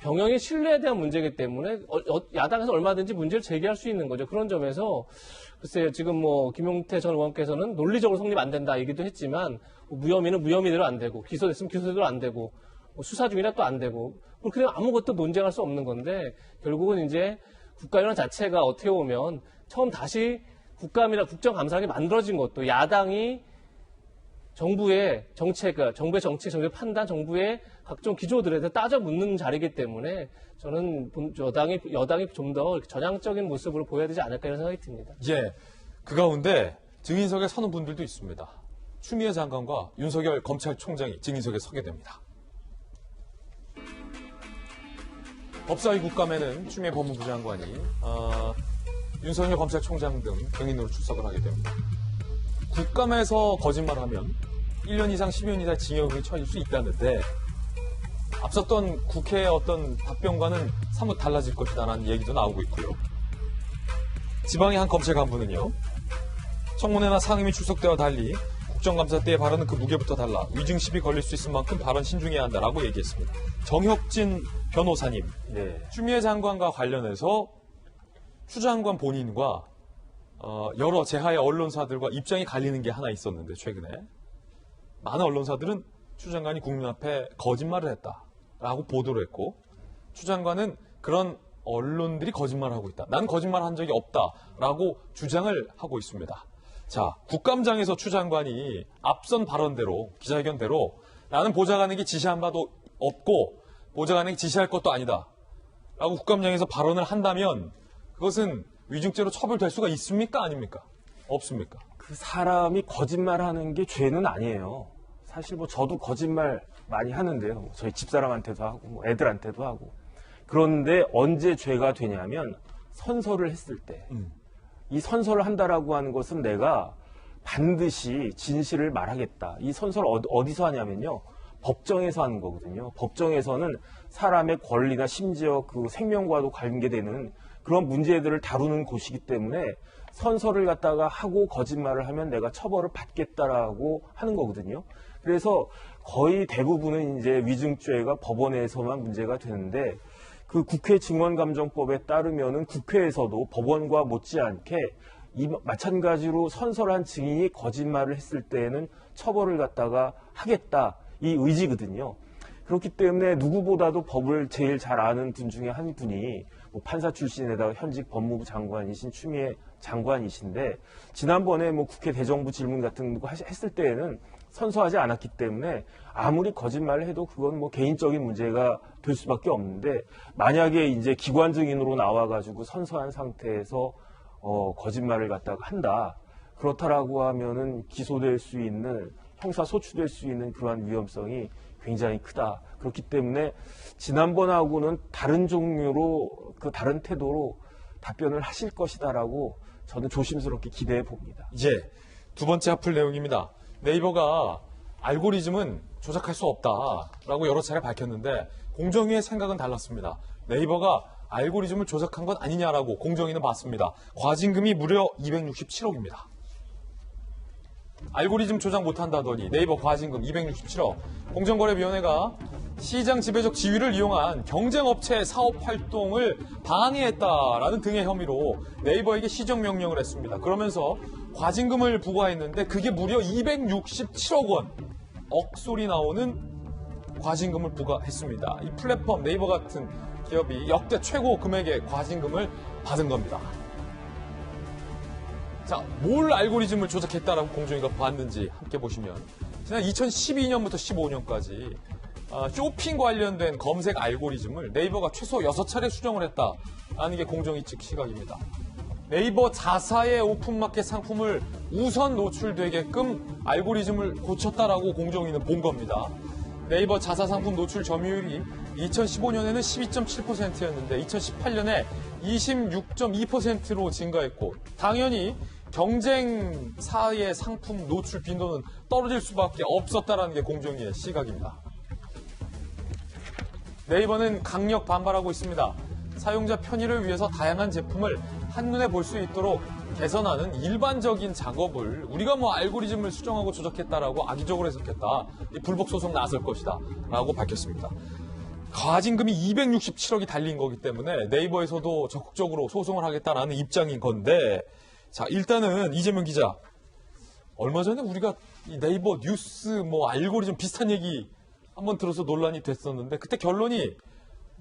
병영의 신뢰에 대한 문제이기 때문에 야당에서 얼마든지 문제를 제기할 수 있는 거죠. 그런 점에서 글쎄요, 지금 뭐 김용태 전 의원께서는 논리적으로 성립 안 된다 얘기도 했지만, 무혐의는 무혐의대로 안 되고 기소됐으면 기소대로 안 되고 수사 중이라 또 안 되고 그렇게 아무것도 논쟁할 수 없는 건데, 결국은 이제 국감이라는 자체가 어떻게 보면 처음 다시 국감이나 국정감사가 만들어진 것도 야당이 정부의 정책, 정부의 판단, 정부의 각종 기조들에 대해 따져 묻는 자리이기 때문에 저는 여당이 좀 더 전향적인 모습으로 보여야 되지 않을까 이런 생각이 듭니다. 예. 그 가운데 증인석에 서는 분들도 있습니다. 추미애 장관과 윤석열 검찰총장이 증인석에 서게 됩니다. 법사위 국감에는 추미애 법무부 장관이 윤석열 검찰총장 등 증인으로 출석을 하게 됩니다. 국감에서 거짓말하면 1년 이상 12년 이상 징역이 처해질 수 있다는데, 앞섰던 국회의 어떤 답변과는 사뭇 달라질 것이다라는 얘기도 나오고 있고요. 지방의 한 검찰 간부는요, 청문회나 상임위 출석 때와 달리 국정감사 때의 발언은 그 무게부터 달라 위증 시비 걸릴 수 있을 만큼 발언 신중해야 한다라고 얘기했습니다. 정혁진 변호사님, 추미애 장관과 관련해서 추 장관 본인과 여러 제하의 언론사들과 입장이 갈리는 게 하나 있었는데 최근에 많은 언론사들은 추 장관이 국민 앞에 거짓말을 했다라고 보도를 했고 추 장관은 그런 언론들이 거짓말을 하고 있다. 난 거짓말한 적이 없다라고 주장을 하고 있습니다. 자, 국감장에서 추 장관이 앞선 발언대로 기자회견대로 나는 보좌관에게 지시한 바도 없고 보좌관에게 지시할 것도 아니다 라고 국감장에서 발언을 한다면 그것은 위증죄로 처벌될 수가 있습니까? 아닙니까? 없습니까? 그 사람이 거짓말하는 게 죄는 아니에요. 사실 뭐 저도 거짓말 많이 하는데요. 저희 집사람한테도 하고 뭐 애들한테도 하고. 그런데 언제 죄가 되냐면 선서를 했을 때. 이 선서를 한다라고 하는 것은 내가 반드시 진실을 말하겠다. 이 선서를 어디서 하냐면요. 법정에서 하는 거거든요. 법정에서는 사람의 권리나 심지어 그 생명과도 관계되는 그런 문제들을 다루는 곳이기 때문에 선서를 갖다가 하고 거짓말을 하면 내가 처벌을 받겠다라고 하는 거거든요. 그래서 거의 대부분은 이제 위증죄가 법원에서만 문제가 되는데 그 국회 증언감정법에 따르면은 국회에서도 법원과 못지않게 마찬가지로 선서를 한 증인이 거짓말을 했을 때에는 처벌을 갖다가 하겠다 이 의지거든요. 그렇기 때문에 누구보다도 법을 제일 잘 아는 분 중에 한 분이 뭐 판사 출신에다가 현직 법무부 장관이신 추미애 장관이신데 지난번에 뭐 국회 대정부 질문 같은 거 했을 때에는 선서하지 않았기 때문에 아무리 거짓말을 해도 그건 뭐 개인적인 문제가 될 수밖에 없는데 만약에 이제 기관 증인으로 나와가지고 선서한 상태에서 거짓말을 갖다가 한다. 그렇다라고 하면은 기소될 수 있는 형사 소추될 수 있는 그러한 위험성이 굉장히 크다. 그렇기 때문에 지난번하고는 다른 종류로 그 다른 태도로 답변을 하실 것이다라고 저는 조심스럽게 기대해 봅니다. 이제 두 번째 핫플 내용입니다. 네이버가 알고리즘은 조작할 수 없다라고 여러 차례 밝혔는데 공정위의 생각은 달랐습니다. 네이버가 알고리즘을 조작한 건 아니냐라고 공정위는 봤습니다. 과징금이 무려 267억입니다. 알고리즘 조작 못한다더니 네이버 과징금 267억. 공정거래위원회가 시장 지배적 지위를 이용한 경쟁업체 사업 활동을 방해했다라는 등의 혐의로 네이버에게 시정명령을 했습니다. 그러면서 과징금을 부과했는데 그게 무려 267억 원. 억소리 나오는 과징금을 부과했습니다. 이 플랫폼 네이버 같은 기업이 역대 최고 금액의 과징금을 받은 겁니다. 자, 뭘 알고리즘을 조작했다라고 공정위가 봤는지 함께 보시면 지난 2012년부터 15년까지 쇼핑 관련된 검색 알고리즘을 네이버가 최소 6차례 수정을 했다라는 게 공정위 측 시각입니다. 네이버 자사의 오픈마켓 상품을 우선 노출되게끔 알고리즘을 고쳤다라고 공정위는 본 겁니다. 네이버 자사 상품 노출 점유율이 2015년에는 12.7%였는데 2018년에 26.2%로 증가했고 당연히 경쟁사의 상품 노출 빈도는 떨어질 수밖에 없었다라는 게 공정위의 시각입니다. 네이버는 강력 반발하고 있습니다. 사용자 편의를 위해서 다양한 제품을 한눈에 볼 수 있도록 개선하는 일반적인 작업을 우리가 뭐 알고리즘을 수정하고 조작했다라고 악의적으로 해석했다. 불복 소송 나설 것이다. 라고 밝혔습니다. 과징금이 267억이 달린 거기 때문에 네이버에서도 적극적으로 소송을 하겠다라는 입장인 건데 자, 일단은 이재명 기자 얼마 전에 우리가 이 네이버 뉴스 뭐 알고리즘 비슷한 얘기 한번 들어서 논란이 됐었는데 그때 결론이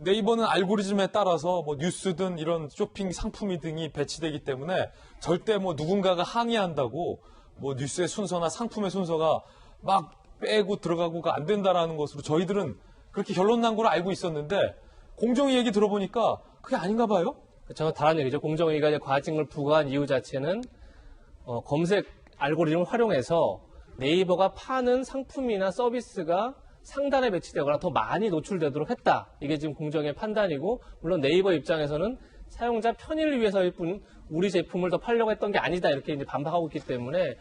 네이버는 알고리즘에 따라서 뭐 뉴스든 이런 쇼핑 상품이 등이 배치되기 때문에 절대 뭐 누군가가 항의한다고 뭐 뉴스의 순서나 상품의 순서가 막 빼고 들어가고가 안 된다라는 것으로 저희들은 그렇게 결론 난 걸 알고 있었는데 공정위 얘기 들어보니까 그게 아닌가 봐요? 저는 다른 얘기죠. 공정위가 이제 과징금을 부과한 이유 자체는 검색 알고리즘을 활용해서 네이버가 파는 상품이나 서비스가 상단에 배치되거나 더 많이 노출되도록 했다. 이게 지금 공정위의 판단이고 물론 네이버 입장에서는 사용자 편의를 위해서일 뿐 우리 제품을 더 팔려고 했던 게 아니다. 이렇게 이제 반박하고 있기 때문에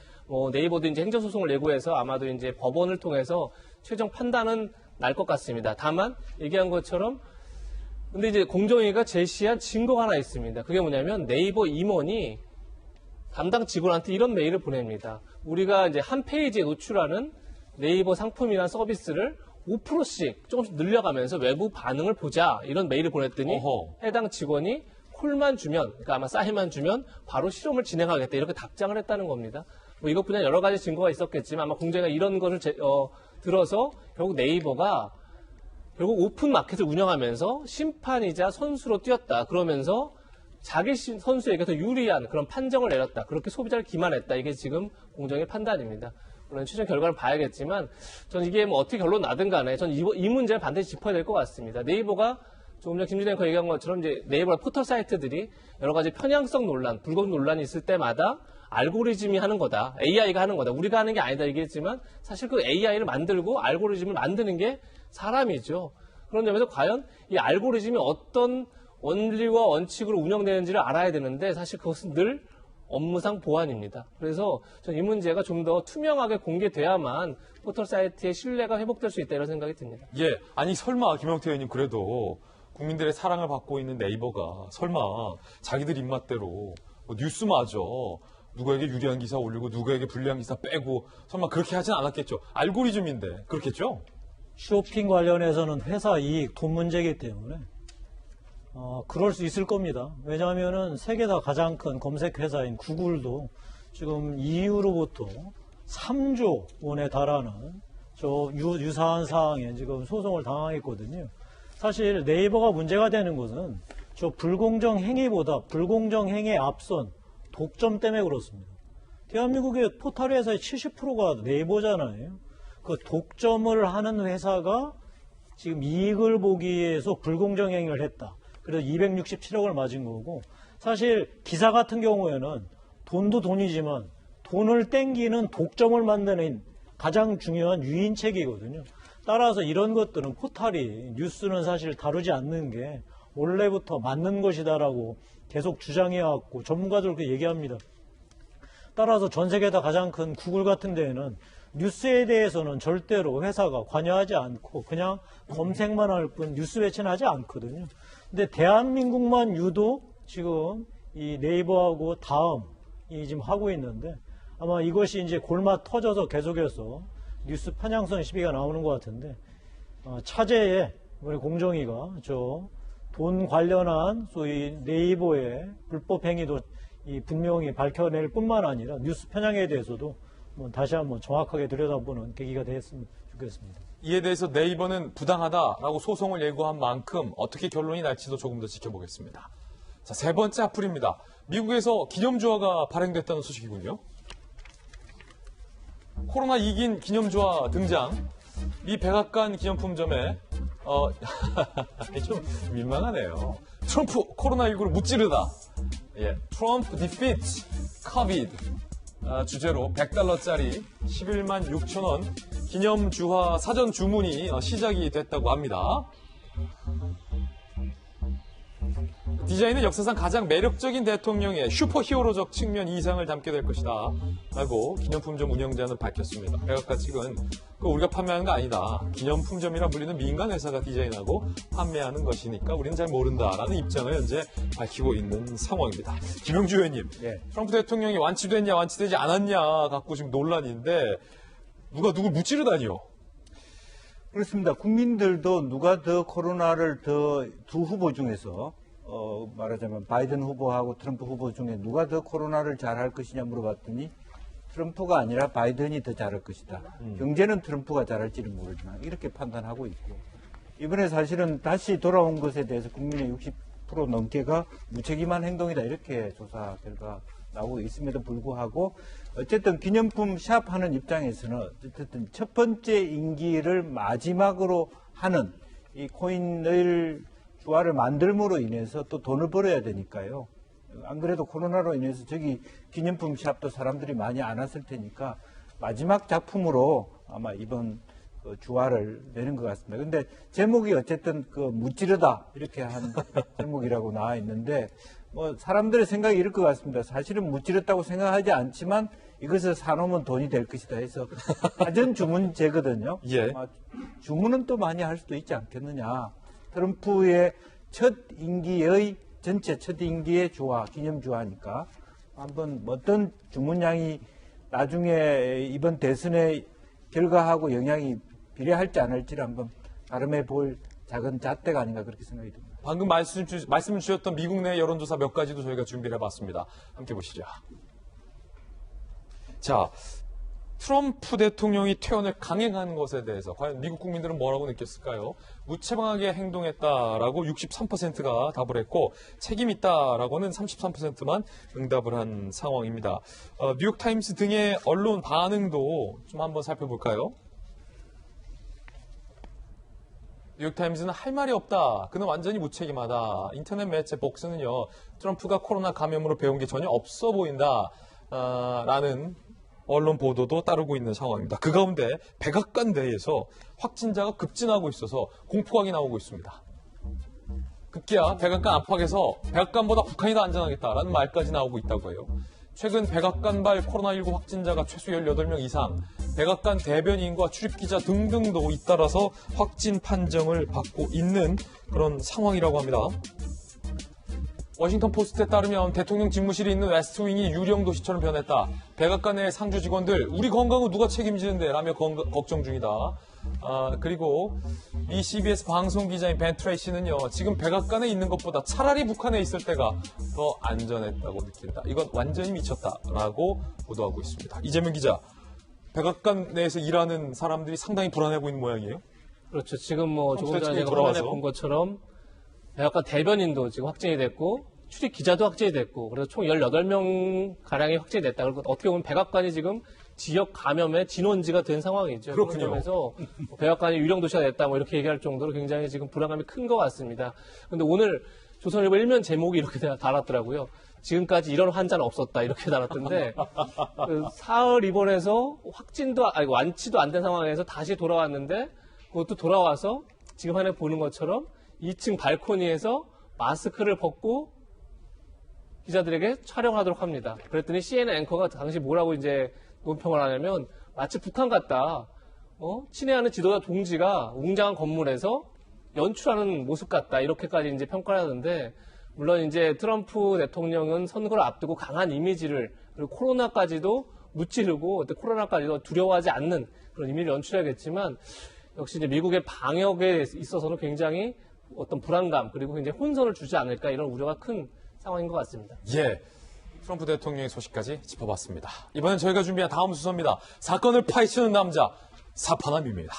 네이버도 이제 행정소송을 예고해서 아마도 이제 법원을 통해서 최종 판단은 날 것 같습니다. 다만 얘기한 것처럼 근데 이제 공정위가 제시한 증거가 하나 있습니다. 그게 뭐냐면 네이버 임원이 담당 직원한테 이런 메일을 보냅니다. 우리가 이제 한 페이지에 노출하는 네이버 상품이나 서비스를 5%씩 조금씩 늘려가면서 외부 반응을 보자 이런 메일을 보냈더니 해당 직원이 콜만 주면, 그러니까 아마 쌀만 주면 바로 실험을 진행하겠다 이렇게 답장을 했다는 겁니다. 뭐 이것뿐만 여러 가지 증거가 있었겠지만 아마 공정위가 이런 것을 들어서 결국 네이버가 결국 오픈 마켓을 운영하면서 심판이자 선수로 뛰었다. 그러면서 자기 선수에게 더 유리한 그런 판정을 내렸다. 그렇게 소비자를 기만했다. 이게 지금 공정의 판단입니다. 물론 최종 결과를 봐야겠지만 전 이게 뭐 어떻게 결론 나든 간에 전 이 문제를 반드시 짚어야 될 것 같습니다. 네이버가 조금 전 김준현 앵커 얘기한 것처럼 이제 네이버 포털 사이트들이 여러 가지 편향성 논란, 불공 논란이 있을 때마다 알고리즘이 하는 거다. AI가 하는 거다. 우리가 하는 게 아니다 얘기했지만 사실 그 AI를 만들고 알고리즘을 만드는 게 사람이죠. 그런 점에서 과연 이 알고리즘이 어떤 원리와 원칙으로 운영되는지를 알아야 되는데 사실 그것은 늘 업무상 보안입니다. 그래서 저는 이 문제가 좀 더 투명하게 공개돼야만 포털 사이트의 신뢰가 회복될 수 있다 이런 생각이 듭니다. 예, 아니 설마 김영태 의원님 그래도 국민들의 사랑을 받고 있는 네이버가 설마 자기들 입맛대로 뭐 뉴스마저 누구에게 유리한 기사 올리고 누구에게 불리한 기사 빼고 설마 그렇게 하진 않았겠죠. 알고리즘인데 그렇겠죠? 쇼핑 관련해서는 회사 이익, 돈 문제이기 때문에 그럴 수 있을 겁니다. 왜냐하면은 세계에서 가장 큰 검색 회사인 구글도 지금 EU로부터 3조 원에 달하는 유사한 사항에 지금 소송을 당하겠거든요. 사실 네이버가 문제가 되는 것은 저 불공정 행위보다 불공정 행위에 앞선 독점 때문에 그렇습니다. 대한민국의 포털 회사의 70%가 네이버잖아요. 그 독점을 하는 회사가 지금 이익을 보기 위해서 불공정 행위를 했다. 그래서 267억을 맞은 거고 사실 기사 같은 경우에는 돈도 돈이지만 돈을 땡기는 독점을 만드는 가장 중요한 유인책이거든요. 따라서 이런 것들은 포털이 뉴스는 사실 다루지 않는 게 원래부터 맞는 것이다라고 계속 주장해왔고 전문가들 그렇게 얘기합니다. 따라서 전 세계에다 가장 큰 구글 같은 데에는 뉴스에 대해서는 절대로 회사가 관여하지 않고 그냥 검색만 할 뿐 뉴스 배치는 하지 않거든요. 근데 대한민국만 유독 지금 이 네이버하고 다음이 지금 하고 있는데 아마 이것이 이제 골마 터져서 계속해서 뉴스 편향성 시비가 나오는 것 같은데 차제에 우리 공정위가 돈 관련한 소위 네이버의 불법 행위도 분명히 밝혀낼 뿐만 아니라 뉴스 편향에 대해서도 다시 한번 정확하게 들여다보는 계기가 됐으면 좋겠습니다. 이에 대해서 네이버는 부당하다라고 소송을 예고한 만큼 어떻게 결론이 날지도 조금 더 지켜보겠습니다. 자, 세 번째 핫플입니다. 미국에서 기념주화가 발행됐다는 소식이군요. 코로나 이긴 기념주화 등장. 미 백악관 기념품점에 좀 민망하네요. 트럼프 코로나19를 무찌르다. 예, 트럼프 defeats COVID 주제로 $100짜리 11만 6천 원 기념주화 사전 주문이 시작이 됐다고 합니다. 디자인은 역사상 가장 매력적인 대통령의 슈퍼히어로적 측면 이상을 담게 될 것이다 라고 기념품점 운영자는 밝혔습니다. 백악관 측은 우리가 판매하는 거 아니다. 기념품점이라 불리는 민간 회사가 디자인하고 판매하는 것이니까 우리는 잘 모른다라는 입장을 현재 밝히고 있는 상황입니다. 김영주 의원님, 네. 트럼프 대통령이 완치됐냐 완치되지 않았냐 갖고 지금 논란인데 누가 누굴 무찌르다니요? 그렇습니다. 국민들도 누가 더 코로나를 두 후보 중에서 말하자면 바이든 후보하고 트럼프 후보 중에 누가 더 코로나를 잘할 것이냐 물어봤더니 트럼프가 아니라 바이든이 더 잘할 것이다. 경제는 트럼프가 잘할지는 모르지만 이렇게 판단하고 있고 이번에 사실은 다시 돌아온 것에 대해서 국민의 60% 넘게가 무책임한 행동이다 이렇게 조사 결과 나오고 있음에도 불구하고 어쨌든 기념품 샵 하는 입장에서는 어쨌든 첫 번째 임기를 마지막으로 하는 이 코인을 주화를 만들므로 인해서 또 돈을 벌어야 되니까요. 안 그래도 코로나로 인해서 저기 기념품 샵도 사람들이 많이 안 왔을 테니까 마지막 작품으로 아마 이번 주화를 내는 것 같습니다. 근데 제목이 어쨌든 무찌르다 이렇게 한 제목이라고 나와 있는데 사람들의 생각이 이럴 것 같습니다. 사실은 무찌르다고 생각하지 않지만 이것을 사놓으면 돈이 될 것이다 해서 사전 주문제거든요. 예. 주문은 또 많이 할 수도 있지 않겠느냐. 트럼프의 첫 임기의 전체 첫 임기의 주화, 기념 주화니까 한번 어떤 주문량이 나중에 이번 대선의 결과하고 영향이 비례할지 안 할지를 한번 가름해 볼 작은 잣대가 아닌가 그렇게 생각이 듭니다. 방금 말씀 주셨던 미국 내 여론조사 몇 가지도 저희가 준비를 해봤습니다. 함께 보시죠. 자, 트럼프 대통령이 퇴원을 강행한 것에 대해서 과연 미국 국민들은 뭐라고 느꼈을까요? 무책임하게 행동했다라고 63%가 답을 했고 책임 있다라고는 33%만 응답을 한 상황입니다. 뉴욕타임스 등의 언론 반응도 좀 한번 살펴볼까요? 뉴욕타임스는 할 말이 없다. 그는 완전히 무책임하다. 인터넷 매체 복스는요. 트럼프가 코로나 감염으로 배운 게 전혀 없어 보인다. 라는 언론 보도도 따르고 있는 상황입니다. 그 가운데 백악관 내에서 확진자가 급진하고 있어서 공포각이 나오고 있습니다. 급기야 백악관 압박에서 백악관보다 북한이 더 안전하겠다라는 말까지 나오고 있다고 해요. 최근 백악관발 코로나19 확진자가 최소 18명 이상, 백악관 대변인과 출입기자 등등도 잇따라서 확진 판정을 받고 있는 그런 상황이라고 합니다. 워싱턴 포스트에 따르면 대통령 집무실이 있는 웨스트윙이 유령 도시처럼 변했다. 백악관 내 상주 직원들 우리 건강은 누가 책임지는데 라며 걱정 중이다. 그리고 이 CBS 방송 기자인 벤 트레이시는요. 지금 백악관에 있는 것보다 차라리 북한에 있을 때가 더 안전했다고 느낀다. 이건 완전히 미쳤다라고 보도하고 있습니다. 이재명 기자, 백악관 내에서 일하는 사람들이 상당히 불안해하고 있는 모양이에요. 그렇죠. 지금 뭐 조금 전에 제가 화면에 본 것처럼 백악관 대변인도 지금 확진이 됐고 출입 기자도 확진이 됐고 그래서 총 18명 가량이 확진이 됐다. 그리고 어떻게 보면 백악관이 지금 지역 감염의 진원지가 된 상황이죠. 그렇군요. 그래서 백악관이 유령 도시가 됐다 뭐 이렇게 얘기할 정도로 굉장히 지금 불안감이 큰 것 같습니다. 그런데 오늘 조선일보 일면 제목이 이렇게 달았더라고요. 지금까지 이런 환자는 없었다 이렇게 달았던데 사흘 입원해서 완치도 안 된 상황에서 다시 돌아왔는데 그것도 돌아와서 지금 화면에 보는 것처럼 2층 발코니에서 마스크를 벗고 기자들에게 촬영하도록 합니다. 그랬더니 CNN 앵커가 당시 뭐라고 이제 논평을 하냐면 마치 북한 같다. 친애하는 지도자 동지가 웅장한 건물에서 연출하는 모습 같다. 이렇게까지 이제 평가를 하는데 물론 이제 트럼프 대통령은 선거를 앞두고 강한 이미지를 그리고 코로나까지도 무찌르고 코로나까지도 두려워하지 않는 그런 이미지를 연출해야겠지만 역시 이제 미국의 방역에 있어서는 굉장히 어떤 불안감 그리고 굉장히 혼선을 주지 않을까 이런 우려가 큰 상황인 것 같습니다. 예, 트럼프 대통령의 소식까지 짚어봤습니다. 이번엔 저희가 준비한 다음 순서입니다. 사건을 파헤치는 남자 사파남입니다.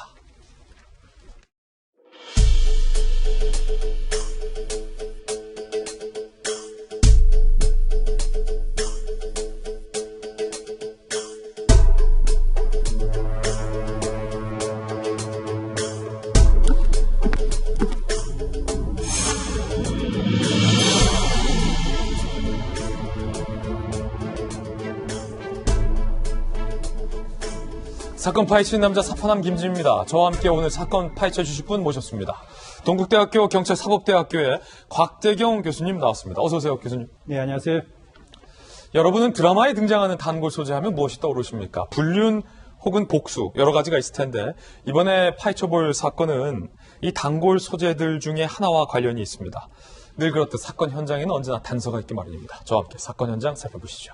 사건 파헤치는 남자 사파남 김진입니다. 저와 함께 오늘 사건 파헤쳐 주실 분 모셨습니다. 동국대학교 경찰사법대학교의 곽대경 교수님 나왔습니다. 어서 오세요, 교수님. 네, 안녕하세요. 여러분은 드라마에 등장하는 단골 소재하면 무엇이 떠오르십니까? 불륜 혹은 복수 여러 가지가 있을 텐데 이번에 파헤쳐볼 사건은 이 단골 소재들 중에 하나와 관련이 있습니다. 늘 그렇듯 사건 현장에는 언제나 단서가 있기 마련입니다. 저와 함께 사건 현장 살펴보시죠.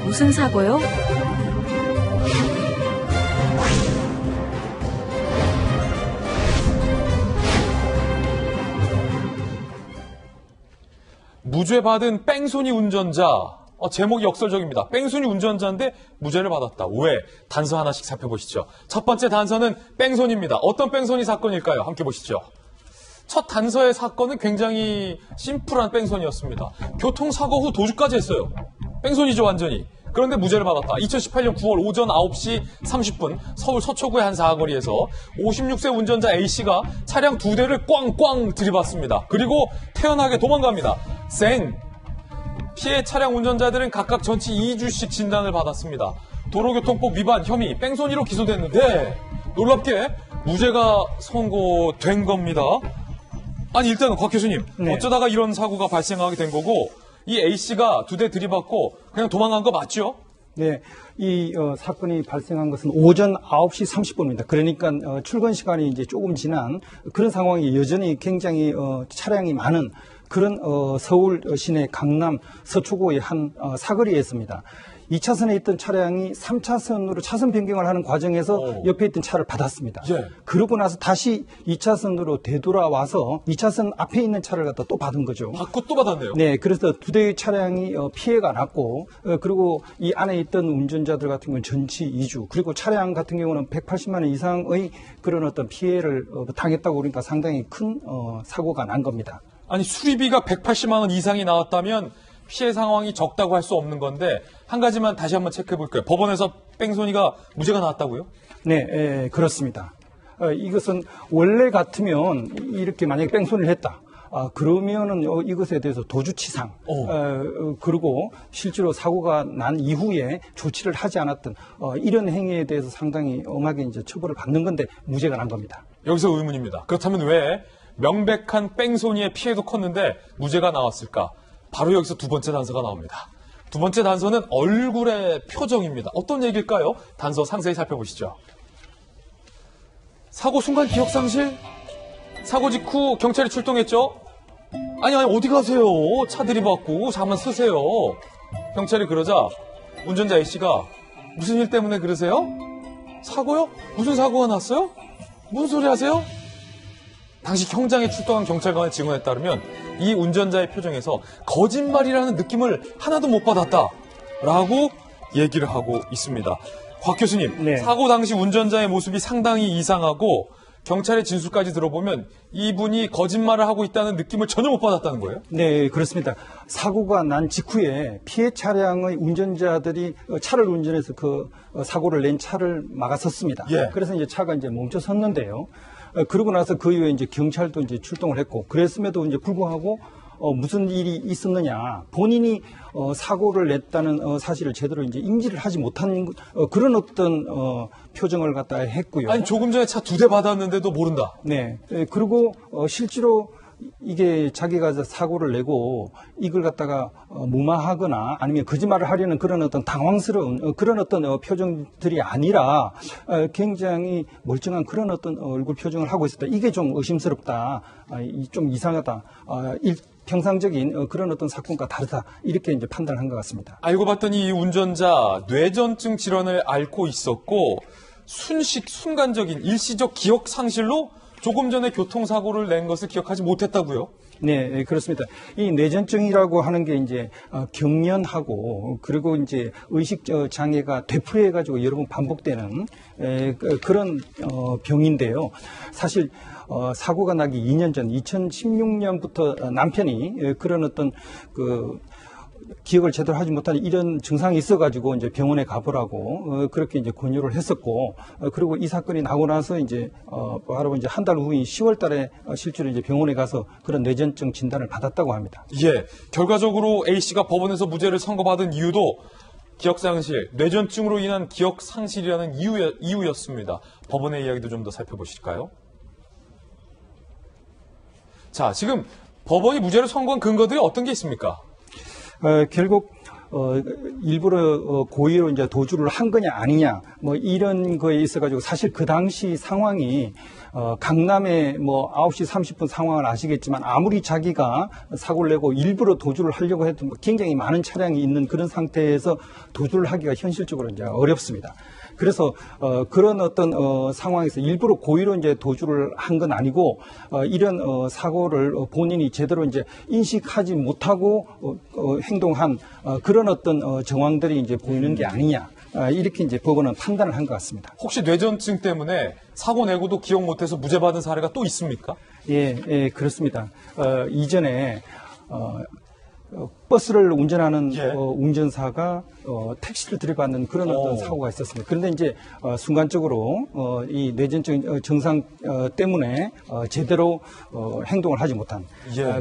무슨 사고요? 무죄 받은 뺑소니 운전자. 제목이 역설적입니다. 뺑소니 운전자인데 무죄를 받았다. 왜? 단서 하나씩 살펴보시죠. 첫 번째 단서는 뺑소니입니다. 어떤 뺑소니 사건일까요? 함께 보시죠. 첫 단서의 사건은 굉장히 심플한 뺑소니였습니다. 교통사고 후 도주까지 했어요. 뺑소니죠, 완전히. 그런데 무죄를 받았다. 2018년 9월 오전 9시 30분 서울 서초구의 한 사거리에서 56세 운전자 A씨가 차량 2대를 꽝꽝 들이받습니다. 그리고 태연하게 도망갑니다. 피해 차량 운전자들은 각각 전치 2주씩 진단을 받았습니다. 도로교통법 위반 혐의 뺑소니로 기소됐는데 놀랍게 무죄가 선고된 겁니다. 아니 일단은 곽 교수님, 네. 어쩌다가 이런 사고가 발생하게 된 거고 이 A씨가 2대 들이받고 그냥 도망간 거 맞죠? 네, 이 사건이 발생한 것은 오전 9시 30분입니다. 그러니까 출근 시간이 이제 조금 지난 그런 상황이 여전히 굉장히 차량이 많은 그런 서울 시내 강남 서초구의 한 사거리에 있습니다. 2차선에 있던 차량이 3차선으로 차선 변경을 하는 과정에서 옆에 있던 차를 받았습니다. 예. 그러고 나서 다시 2차선으로 되돌아와서 2차선 앞에 있는 차를 갖다 또 받은 거죠. 받고 또 받았네요. 네, 그래서 두 대의 차량이 피해가 났고, 그리고 이 안에 있던 운전자들 같은 경우는 전치 2주, 그리고 차량 같은 경우는 180만 원 이상의 그런 어떤 피해를 당했다고 그러니까 상당히 큰 사고가 난 겁니다. 아니 수리비가 180만 원 이상이 나왔다면 피해 상황이 적다고 할 수 없는 건데 한 가지만 다시 한번 체크해 볼게요. 법원에서 뺑소니가 무죄가 나왔다고요? 네, 그렇습니다. 이것은 원래 같으면 이렇게 만약에 뺑소니를 했다. 그러면은 이것에 대해서 도주치상, 그리고 실제로 사고가 난 이후에 조치를 하지 않았던 이런 행위에 대해서 상당히 엄하게 이제 처벌을 받는 건데 무죄가 난 겁니다. 여기서 의문입니다. 그렇다면 왜 명백한 뺑소니의 피해도 컸는데 무죄가 나왔을까? 바로 여기서 두 번째 단서가 나옵니다. 두 번째 단서는 얼굴의 표정입니다. 어떤 얘기일까요? 단서 상세히 살펴보시죠. 사고 순간 기억상실? 사고 직후 경찰이 출동했죠? 아니 어디 가세요? 차 들이받고 잠만 쓰세요. 경찰이 그러자 운전자 A씨가 무슨 일 때문에 그러세요? 사고요? 무슨 사고가 났어요? 무슨 소리 하세요? 당시 현장에 출동한 경찰관의 증언에 따르면 이 운전자의 표정에서 거짓말이라는 느낌을 하나도 못 받았다라고 얘기를 하고 있습니다. 곽 교수님, 네. 사고 당시 운전자의 모습이 상당히 이상하고 경찰의 진술까지 들어보면 이분이 거짓말을 하고 있다는 느낌을 전혀 못 받았다는 거예요? 네, 그렇습니다. 사고가 난 직후에 피해 차량의 운전자들이 차를 운전해서 그 사고를 낸 차를 막았었습니다. 예. 그래서 이제 차가 이제 멈춰 섰는데요. 그러고 나서 그 이후에 이제 경찰도 이제 출동을 했고, 그랬음에도 이제 불구하고 무슨 일이 있었느냐, 본인이 사고를 냈다는 사실을 제대로 이제 인지를 하지 못한 그런 어떤 표정을 갖다 했고요. 아니 조금 전에 차 2대 받았는데도 모른다. 네. 그리고 실제로 이게 자기가 사고를 내고 이걸 갖다가 무마하거나 아니면 거짓말을 하려는 그런 어떤 당황스러운 그런 어떤 표정들이 아니라 굉장히 멀쩡한 그런 어떤 얼굴 표정을 하고 있었다. 이게 좀 의심스럽다. 좀 이상하다. 평상적인 그런 어떤 사건과 다르다. 이렇게 이제 판단을 한 것 같습니다. 알고 봤더니 이 운전자 뇌전증 질환을 앓고 있었고 순간적인 일시적 기억 상실로 조금 전에 교통사고를 낸 것을 기억하지 못했다고요? 네, 그렇습니다. 이 뇌전증이라고 하는 게 이제 경련하고 그리고 이제 의식 장애가 되풀이해 가지고 여러 번 반복되는 그런 병인데요. 사실 사고가 나기 2년 전 2016년부터 남편이 그런 어떤 기억을 제대로 하지 못하는 이런 증상이 있어가지고 이제 병원에 가보라고 그렇게 이제 권유를 했었고, 그리고 이 사건이 나고 나서 이제 바로 이제 한 달 후인 10월달에 실제로 이제 병원에 가서 그런 뇌전증 진단을 받았다고 합니다. 예, 결과적으로 A 씨가 법원에서 무죄를 선고받은 이유도 기억상실, 뇌전증으로 인한 기억상실이라는 이유였습니다. 법원의 이야기도 좀 더 살펴보실까요? 자, 지금 법원이 무죄를 선고한 근거들이 어떤 게 있습니까? 결국 일부러 고의로 이제 도주를 한 거냐 아니냐 뭐 이런 거에 있어가지고 사실 그 당시 상황이 강남에 뭐 9시 30분 상황을 아시겠지만 아무리 자기가 사고를 내고 일부러 도주를 하려고 해도 굉장히 많은 차량이 있는 그런 상태에서 도주를 하기가 현실적으로 이제 어렵습니다. 그래서 그런 어떤 상황에서 일부러 고의로 이제 도주를 한 건 아니고 이런 사고를 본인이 제대로 이제 인식하지 못하고 행동한 그런 어떤 정황들이 이제 보이는 게 아니냐. 이렇게 이제 법원은 판단을 한 것 같습니다. 혹시 뇌전증 때문에 사고 내고도 기억 못해서 무죄 받은 사례가 또 있습니까? 예, 그렇습니다. 이전에 버스를 운전하는 운전사가 택시를 들이받는 그런 어떤 사고가 있었습니다. 그런데 이제 순간적으로 이 뇌전증 증상 때문에 제대로 행동을 하지 못한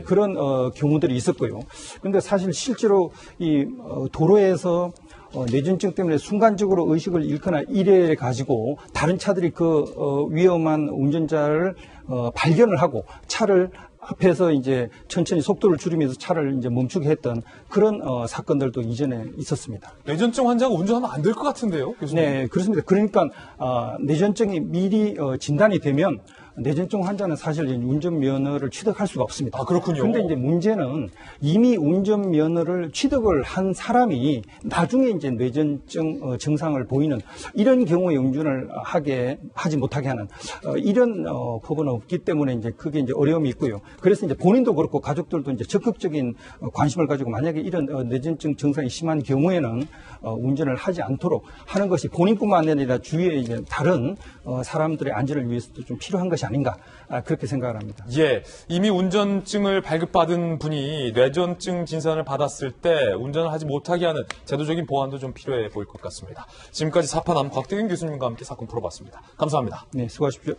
그런 경우들이 있었고요. 그런데 사실 실제로 이 도로에서 뇌전증 때문에 순간적으로 의식을 잃거나 이래 가지고 다른 차들이 그 위험한 운전자를 발견을 하고 차를 앞에서 이제 천천히 속도를 줄이면서 차를 이제 멈추게 했던 그런 사건들도 이전에 있었습니다. 뇌전증 환자가 운전하면 안 될 것 같은데요, 교수님? 네, 그렇습니다. 그러니까 뇌전증이 미리 진단이 되면 뇌전증 환자는 사실 운전면허를 취득할 수가 없습니다. 아, 그렇군요. 근데 이제 문제는 이미 운전면허를 취득을 한 사람이 나중에 이제 뇌전증 증상을 보이는 이런 경우에 운전을 하지 못하게 하는 이런 법은 없기 때문에 이제 그게 이제 어려움이 있고요. 그래서 이제 본인도 그렇고 가족들도 이제 적극적인 관심을 가지고 만약에 이런 뇌전증 증상이 심한 경우에는 운전을 하지 않도록 하는 것이 본인뿐만 아니라 주위에 이제 다른 사람들의 안전을 위해서도 좀 필요한 것이 아닌가 그렇게 생각을 합니다. 예, 이미 운전증을 발급받은 분이 뇌전증 진단을 받았을 때 운전을 하지 못하게 하는 제도적인 보완도 좀 필요해 보일 것 같습니다. 지금까지 사파남 곽대균 교수님과 함께 사건 풀어봤습니다. 감사합니다. 네, 수고하십시오.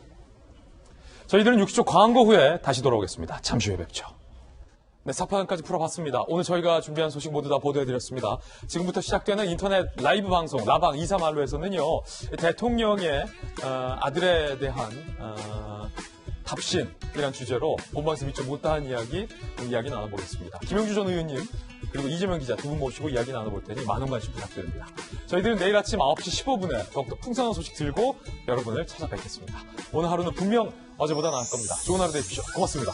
저희들은 60초 광고 후에 다시 돌아오겠습니다. 잠시 후에 뵙죠. 네, 사파남까지 풀어봤습니다. 오늘 저희가 준비한 소식 모두 다 보도해드렸습니다. 지금부터 시작되는 인터넷 라이브 방송 라방 2사말로에서는요. 대통령의 아들에 대한 답신이라는 주제로 본방에서 미처 못다한 이야기 나눠보겠습니다. 김영주 전 의원님 그리고 이재명 기자 두 분 모시고 이야기 나눠볼 테니 많은 관심 부탁드립니다. 저희들은 내일 아침 9시 15분에 더욱더 풍성한 소식 들고 여러분을 찾아뵙겠습니다. 오늘 하루는 분명 어제보다 나을 겁니다. 좋은 하루 되십시오. 고맙습니다.